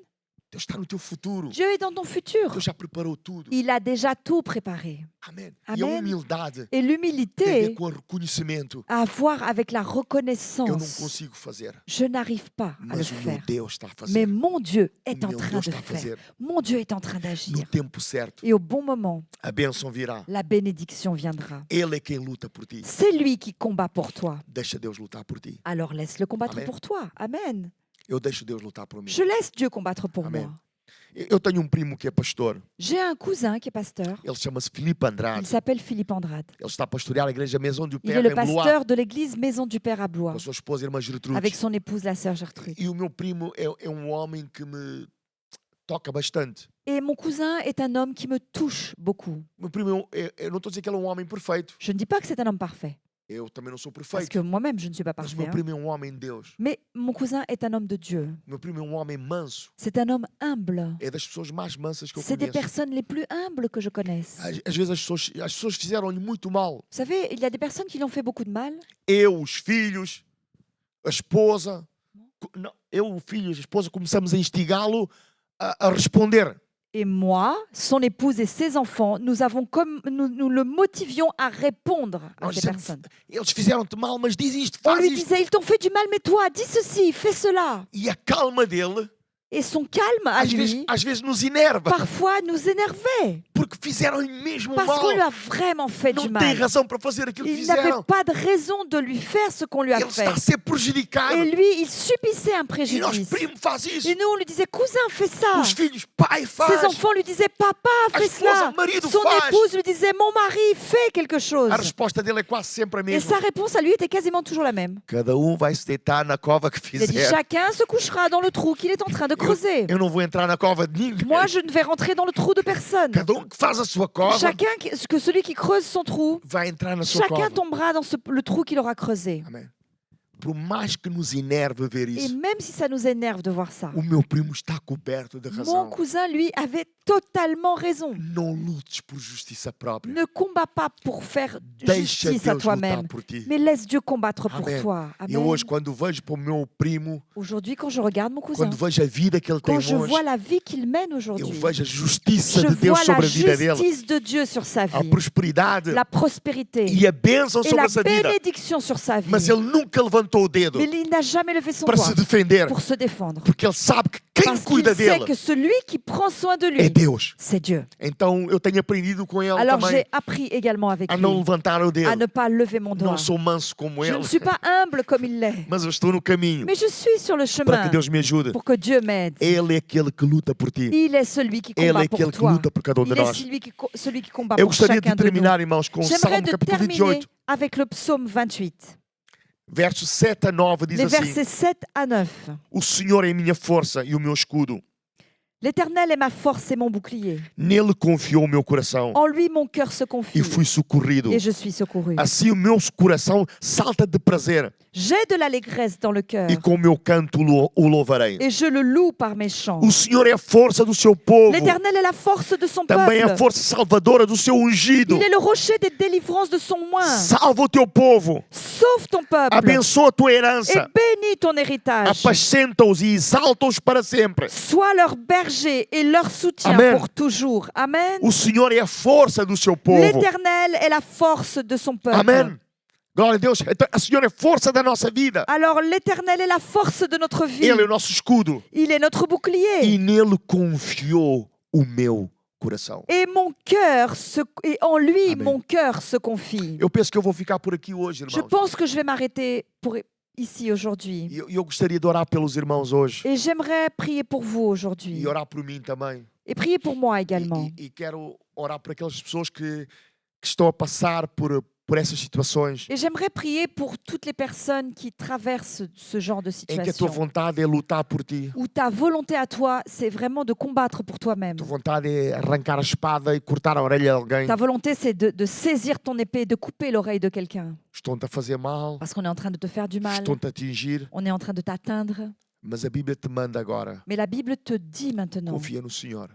Deus está no teu futuro. Dieu est dans ton futur. Deus já preparou tudo. Il a déjà tout préparé. Amém. Amém. E a humildade Et tem a ver l'humilité com o reconhecimento. a à voir avec la Eu não reconnaissance. consigo fazer, Je n'arrive pas à le mas o meu faire. Deus está a Mais fazer. mon Dieu O est en meu train Deus de está a faire. fazer. Mon Dieu est en train No d'agir. tempo certo, Et au bon moment, a bênção virá. la bénédiction viendra. Ele é quem luta por ti. C'est lui qui combat pour toi. Deixa Deus lutar por ti. Alors laisse-le combattre Amen. pour toi. Amen. Eu deixo Deus lutar por mim. Je laisse Dieu combattre pour Amen. moi. Eu tenho um primo que é pastor. J'ai un cousin qui est pasteur. Ele chama-se Filipe Il Andrade. s'appelle Philippe Andrade. Ele está a pastorear a igreja Maison du Il est Père le em Blois, pasteur de l'église Maison du Père à Blois, com a sua esposa, a irmã Gertrude. avec son épouse, la sœur Gertrude. E o meu primo é um homem que me toca bastante. Et mon cousin est un homme qui me touche beaucoup. O meu primo, eu não estou a dizer que ele é um homem perfeito. Je ne dis pas que c'est un homme parfait, Eu também não sou parce perfeito. que moi-même, je ne suis pas Mas o parfait. meu hein. primo é um homem de Deus. Mais mon cousin est un homme de Dieu. O meu primo é um homem manso. C'est un homme humble. É das pessoas mais mansas que eu C'est des conheço. personnes les plus humbles que je connaisse. Às vezes as pessoas fizeram-lhe muito mal. Vous savez, il y a des personnes qui lui ont fait beaucoup de mal. Eu, os filhos, a esposa. Não, eu, o filho, a esposa, começamos a instigá-lo a responder. Et moi, son épouse et ses enfants, nous le motivions à répondre à Nós ces dizemos, personnes. eles fizeram-te mal, mas diz isto, On faz lui isto. disait, ils t'ont fait du mal, mais toi, dis ceci, fais cela. E a calma dele, Et son calme à lui, às vezes nos enerva. parfois, nous énervait. Porque fizeram-lhe mesmo Parce mal. qu'on lui a vraiment fait du Não tem mal. razão para fazer aquilo que Il n'avait fizeram. pas de raison de lui faire ce qu'on lui a Ele está a fait. ser prejudicado. Et lui, il subissait un E nós, préjudice. primo, faz isso. Et nous, on lui disait, cousin, fais ça. Os filhos, pai, faz. Ses enfants lui disaient, papa, A fais esposa, cela. marido, Son faz. épouse lui disait, mon mari, fais quelque chose. A resposta dele é quase sempre a Et mesma. sa réponse à lui était quasiment toujours la même. Cada vai se deitar na cova que Il a dit, fizer. chacun se couchera dans le trou qu'il est en train de creuser. Eu não vou entrar na cova de ninguém. Moi, je ne vais rentrer dans le trou de personne. Cada que faz a sua cova Chacun, que celui qui creuse son trou, vai entrar na sua chacun cova. tombera dans le trou qu'il aura creusé. Amém. Por mais que nos enerve ver Et isso, même si ça nous énerve de voir ça, o meu primo está coberto de mon razão. cousin, lui, avait totalement raison. Não lutes por justiça própria. Ne combats pas pour faire Deixa justice à Deus lutar toi-même, por ti. mais laisse Dieu combattre pour Amen. toi. E Amen. hoje, quando vejo para o meu primo, Aujourd'hui, quand je regarde mon cousin, quando vejo a vida que ele tem quand je hoje, vois la vie qu'il mène eu aujourd'hui, vejo a justiça je de Deus vois la sobre a vida dele, justice de Dieu sur sa a vie, prosperidade la prospérité e a bênção et sobre la essa vida. bénédiction sur sa vie. Mas ele nunca levantou levantou o dedo Mais il n'a jamais levé son para doigt se defender, pour se défendre. porque ele sabe que quem Parce qu'il cuida sait dele que celui qui prend soin de é lui, Deus. c'est Dieu. Então eu tenho aprendido com ele Alors também j'ai appris également avec a lui não levantar o à dedo. ne pas lever mon doigt. Não sou manso como Je ele, ne suis pas humble comme il l'est, mas eu estou no caminho mais je suis sur le para chemin que Deus me ajude. pour que Dieu m'aide. Ele é aquele que luta por ti. Il est celui qui Ele é combat pour aquele que toi. luta por cada um de Il est nós. celui qui combat Eu pour gostaria chacun de de nous. terminar, irmãos, com o J'aimerais Salmo de capítulo terminer 28, avec le psaume 28, versos 7 a 9, diz les assim: versets 7 à 9. O Senhor é a minha força e o meu escudo. L'Éternel est ma force et mon bouclier. Nele confiou o meu coração En lui, mon cœur se confie e fui socorrido. et je suis secouru. Assim o meu coração salta de prazer J'ai de l'allégresse dans le cœur e com o meu canto o louvarei. et je le loue par mes chants. O Senhor é a força do seu povo, L'Éternel est la force de son também é a peuple. força salvadora do seu ungido. Il est le rocher des délivrances de son oint. Salva o teu povo, Sauve ton peuple abençoa a tua et herança, bénis ton héritage. apacenta-os e exalta-os para sempre. Sois leur berger et leur soutien Amen. pour toujours. Amen. O Senhor é a força do seu povo. L'Éternel est la force de son peuple. Amém. Glória a Deus. Então, o Senhor é a força da nossa vida. Alors l'Éternel est la force de notre vie. Ele é o nosso escudo. Il est notre bouclier. E nele confiou o meu coração. Et mon cœur et en lui, Amen. mon cœur se confie. Eu penso que eu vou ficar por aqui hoje, Je irmãos. pense que je vais m'arrêter ici aujourd'hui. E eu gostaria de orar pelos irmãos hoje. Et j'aimerais prier pour vous aujourd'hui. E orar por mim também. Et prier pour moi également. E quero orar por aquelas pessoas que estão a passar por essas situações Et j'aimerais prier pour toutes les personnes qui traversent ce genre de em que a tua situation. vontade é lutar por ti. Où ta volonté à toi, c'est vraiment de combattre pour toi-même. A tua vontade é arrancar a espada e cortar a orelha de alguém. Ta volonté, c'est de saisir ton épée, de couper l'oreille de quelqu'un. Estão-te a fazer mal, Parce qu'on est en train de te faire du mal, estão-te a atingir. on est en train de t'atteindre. Mas a Bíblia te manda agora. Mais la Bible te dit maintenant, Confia no Senhor.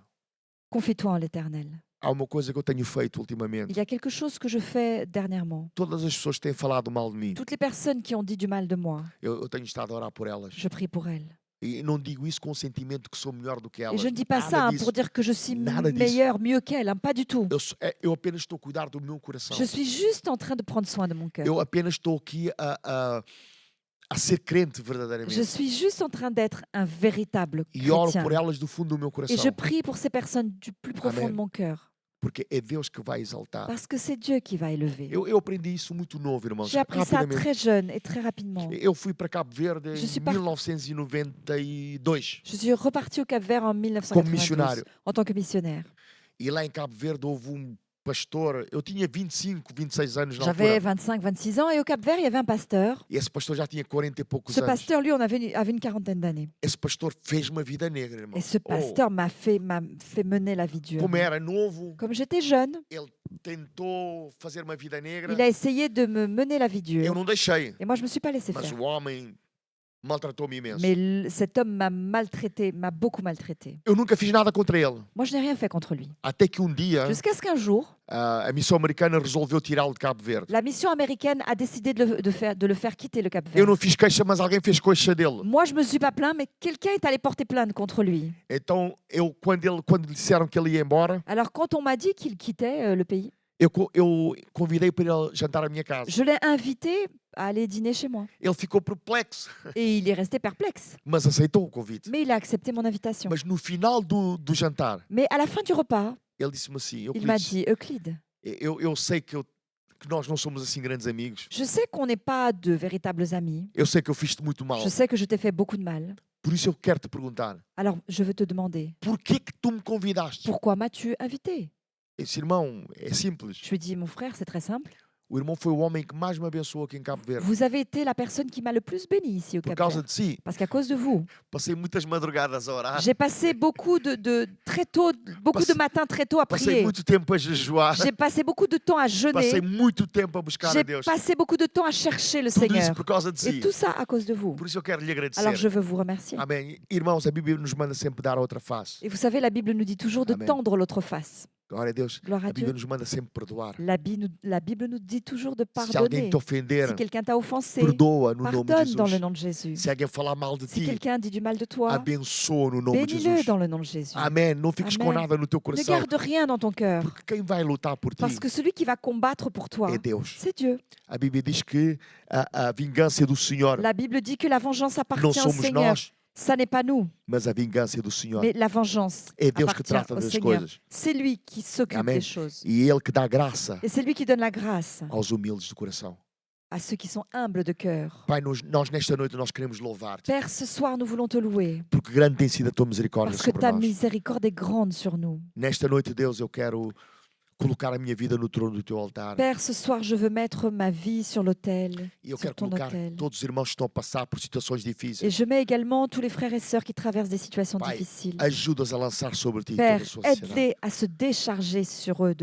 confie-toi en l'Éternel. Há uma coisa que eu tenho feito Il ultimamente. y a quelque chose que je fais dernièrement. Todas as pessoas que têm falado mal de mim, Toutes les personnes qui ont dit du mal de moi, eu tenho estado a orar por elas. je prie pour elles. E não digo isso com o sentimento que sou melhor do que Et elas. je ne dis pas Nada ça disso. pour dire que je suis Nada disso. meilleure, mieux qu'elles, hein, pas du tout. Eu apenas estou a cuidar do meu coração. Je suis juste en train de prendre soin de mon cœur. Eu apenas estou aqui a ser crente verdadeiramente. Je suis juste en train d'être un véritable E oro chrétien. por elas do fundo do meu Et coração. je prie pour ces personnes du plus profond Amen. de mon cœur. Porque é Deus que vai exaltar. Parce que c'est Dieu qui va élever. Eu aprendi isso muito novo, irmãos. J'ai appris ça Rapidamente. très jeune et très rapidement. Eu fui para Cabo Verde Je suis em par- 1992. Je suis repartie au Cap-Vert en Como 1992 missionário. en tant que missionnaire. E lá em Cabo Verde houve pastor. Eu tinha 25, 26 anos na J'avais altura. 25, 26 ans et au Cap-Vert, il y avait un pasteur. E esse pastor já tinha 40 e poucos Ce anos. pasteur, lui, avait une quarantaine d'années. Esse pastor fez uma vida negra, irmão. Et ce pasteur m'a fait mener la vie dure. Como era novo, Comme j'étais jeune, ele tentou fazer uma vida negra. il a essayé de me mener la vie Eu dure. não deixei. Et moi, je ne me suis pas laissé Mas faire. o homem maltratou-me imenso. Mais cet homme m'a maltraité, m'a beaucoup maltraité. Eu nunca fiz nada contra ele. Moi, je n'ai rien fait contre lui. Até que dia Jusqu'à ce qu'un jour, a missão americana resolveu tirá-lo de Cabo Verde. la mission américaine a décidé de le faire quitter le Eu Cap-Vert. não fiz queixa, mas alguém fez queixa dele. Moi, je me suis pas plaint, mais quelqu'un est allé porter plainte contre lui. Então, quando lhe disseram que ele ia embora, Alors, quand on m'a dit qu'il quittait le pays, eu convidei para ele jantar à minha casa. je l'ai invité à aller dîner chez moi. Ele ficou perplexo, Et il est resté perplexe. mas aceitou o convite. Mais il a accepté mon invitation. Mas no final do jantar, Mais à la fin du repas, ele disse-me assim: il m'a Euclides, dit, Euclide, eu sei que nós não somos assim grandes amigos. je sais qu'on n'est pas de véritables amis. Eu sei que eu fiz-te muito mal. Je sais que je t'ai fait beaucoup de mal. Por isso eu quero te perguntar: Alors, je veux te demander, por que tu me convidaste? pourquoi m'as-tu invité? Eu disse: irmão, é simples. Je lui ai dit, mon frère, c'est très simple. O irmão foi o homem que mais me abençoou aqui em Cabo Verde. Vous avez été la personne qui m'a le plus béni ici au Por Cap causa Vert. de si, Parce qu'à cause de vous, passei muitas madrugadas a orar. j'ai passé beaucoup très tôt, beaucoup de matins très tôt à Passei prier. muito tempo a jejuar. J'ai passé beaucoup de temps à Passei jeûner. muito tempo a buscar a J'ai Deus. passé beaucoup de temps à chercher le Tudo isso Seigneur. por causa de Et si. tout ça à cause de vous. Por isso eu quero lhe agradecer. Alors je veux vous remercier. Amém. Irmãos, a Bíblia nos manda sempre dar a outra face. Et vous savez, la Bible nous dit toujours de Amen. tendre l'autre face. Glória a Deus. Gloire à A Bíblia Dieu. nos manda sempre perdoar. La Bible nous dit toujours de Se alguém pardonner. te ofender, Si quelqu'un t'a offensé, perdoa no nome de pardonne dans le Jesus. nom de Jésus. Se alguém falar mal de Si ti, quelqu'un dit du mal de toi, abençoa no nome de bénis-le Jesus. dans le nom de Jésus. Amém. Não fiques com Amém. nada no teu Ne coração. garde rien dans ton cœur, Porque quem vai lutar por ti parce que celui qui va combattre pour toi, é Deus. c'est Dieu. A Bíblia diz que a vingança é do Senhor. La Bible dit que la vengeance Não appartient au somos Seigneur. nós, Ça n'est pas nous, mas a vingança é do Senhor. mais la vengeance É Deus que appartient trata au das Seigneur. coisas. C'est lui qui s'occupe Amém. des choses. E é Ele que dá graça Et c'est lui qui donne la grâce aos humildes do coração. à ceux qui sont humbles de cœur. Pai, nós nesta noite nós queremos louvar-te. Père, ce soir, nous voulons te louer Porque grande tem sido a tua misericórdia parce que sobre ta nós. miséricorde est grande sur nous. Nesta noite, Deus, eu quero colocar a minha vida no trono do teu altar. Père, ce soir, je veux mettre ma vie sur l'autel, E eu sur quero ton colocar autel. todos os irmãos que estão a passar por situações Et difíceis. je mets également tous les frères et sœurs qui traversent des situations Pai, difficiles. ajuda-os a lançar sobre ti Père, toda a sua ansiedade. aide-les à se décharger sur eux,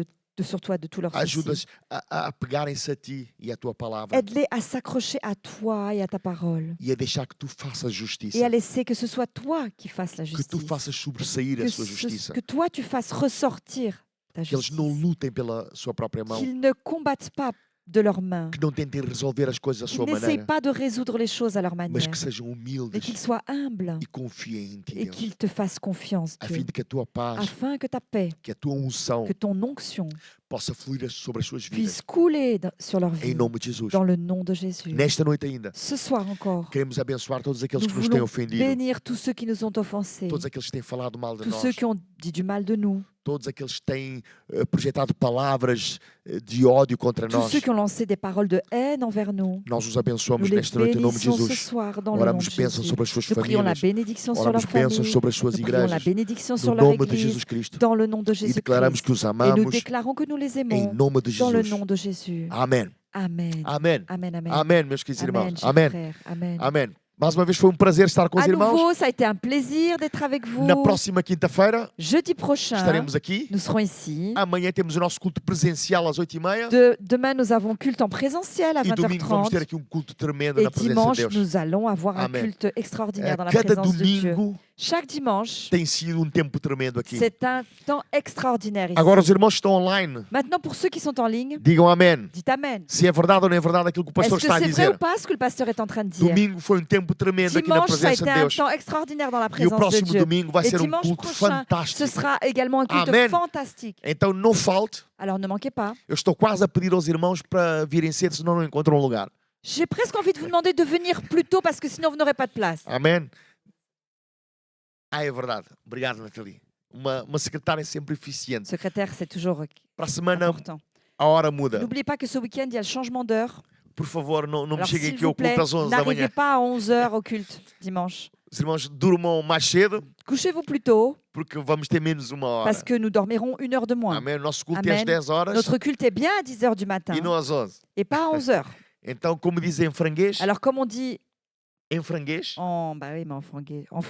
sur toi, de tous leurs soucis. Ajuda-os a pegarem-se a ti e à tua palavra. Aide-les à s'accrocher à toi et à ta parole. E a deixar que tu faças Et justiça. à laisser que ce soit toi qui fasses la Que tu justice. faças sobressair a Que, sua justiça. que toi, tu fasses ressortir ta Que eles justice. não lutem pela sua própria mão. Qu'ils ne combattent pas de leurs mains. Que não tentem resolver as coisas da Qu'ils sua n'essayent maneira. pas de résoudre les choses à leur Mas manière. que sejam Mais humildes qu'ils soient humbles e confiem em ti, et Deus. qu'ils te fassent confiance, A Dieu, fim de que a tua paz, afin que ta paix, que a tua unção que ton onction possa fluir sobre as suas vidas. puisse couler sur leur vie Em nome de Jesus. dans le nom de Jésus. Nesta noite ainda, Ce soir encore, queremos abençoar todos aqueles nous que nos têm voulons ofendido. bénir tous ceux qui nous ont offensés, Todos aqueles que têm falado mal de tous nós. ceux qui ont dit du mal de nous, Todos aqueles que têm projetado palavras de ódio contra tous nós. ceux qui ont lancé des paroles de haine envers nous. Nós os Nous abençoamos les nesta noite em nome de bénissons ce Jesus. soir dans le nom de Oramos bênçãos Jésus. sobre as suas Nous prions la famílias. bénédiction sur leur Oramos bênçãos famille. sobre as suas Nous prions la igrejas. bénédiction sur No leur nome de église Jesus Cristo. dans le nom de E declaramos Jésus-Christ. que os Et nous amamos déclarons que nous les em aimons nome de dans le Jesus. nom de Jésus. Amém. Amen. Amém. Amen, amen. Amém, meus queridos Amen, irmãos. chers Amém. frères. Amen. Amém. Mais uma vez foi um prazer estar com os À irmãos. nouveau, ça a été un plaisir d'être avec vous. Na próxima quinta-feira Jeudi prochain, estaremos aqui. nous serons ici. Amanhã temos o nosso culto presencial às 8h30. Demain, nous avons culte en présentiel à E domingo vamos ter 20h30. aqui um culto tremendo Et na presença de dimanche, Deus. nous allons avoir un Amen. culte extraordinaire dans la Cada présence de Dieu. domingo Chaque dimanche, tem sido um tempo tremendo aqui. c'est un temps extraordinaire ici. Agora, os irmãos que estão online, Maintenant, pour ceux qui sont en ligne, digam amém. dites Amen. Se é verdade ou não é verdade aquilo que o Est-ce pastor que está a c'est vrai ou dizer. pas ce que le pasteur est en train de dire? Domingo foi um tempo tremendo aqui na Dimanche, ça a presença été de un Deus. temps extraordinaire dans la E o présence de próximo Dieu. domingo vai Et ser um dimanche culto prochain, ce fantástico. sera également un culte Amen. fantastique. Então não falte. Alors ne manquez pas. Eu estou quase a pedir aos irmãos para virem cedo, senão não encontram um lugar. J'ai presque envie de vous demander de venir plus tôt parce que sinon vous n'aurez pas de place. Amém? Ah, é verdade. Obrigado, Nathalie. Uma secretária sempre eficiente. Secrétaire, c'est toujours Para a semana, important. a hora muda. N'oubliez pas que ce week-end, il y a le changement d'heure. Por favor, não me Alors, cheguem s'il aqui vous ao culto plaît, às 11 da n'arrivez manhã. pas à 11h au culte dimanche. Os irmãos durmam mais cedo, Couchez-vous plus tôt porque vamos ter menos uma hora. parce que nous dormirons 1 heure de moins. Amém? O nosso culto é às Amen. 10 horas Notre culte est bien à 10h du matin e não às 11. et pas à 11h. Então, como dizem em franguês, Alors comme on dit em franguês, bah oui, mais en franguais, en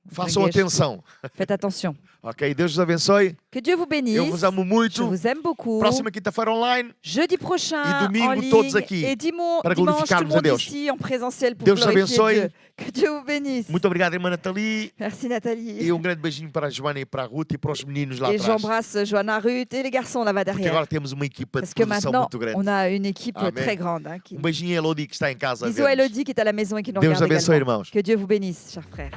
façam franguês, atenção. faites attention. Ok? Deus os abençoe. Que Dieu vous bénisse. Eu vos amo Je muito. vous aime beaucoup. Próxima quinta-feira online. Jeudi prochain, E domingo, en ligne, todos aqui, et dimanche, para tout le glorificarmos a monde Deus. ici en présentiel pour Deus glorifier abençoe. Dieu. Que Dieu vous bénisse. Muito obrigado, irmã Nathalie. Merci Nathalie. E um grande beijinho para a Joana e para a Ruth e para os meninos lá Et atrás. j'embrasse Joanna Ruth et les garçons là-bas Porque derrière. agora temos uma equipa de Parce que produção maintenant, muito grande. on a une équipe Amen. très grande. Hein, Um beijinho a Elodie que está em casa. a Bisous à ver-nos. Elodie qui est à la maison et qui nous Deus regarde abençoe, également. irmãos. Que Dieu vous bénisse, chers frères.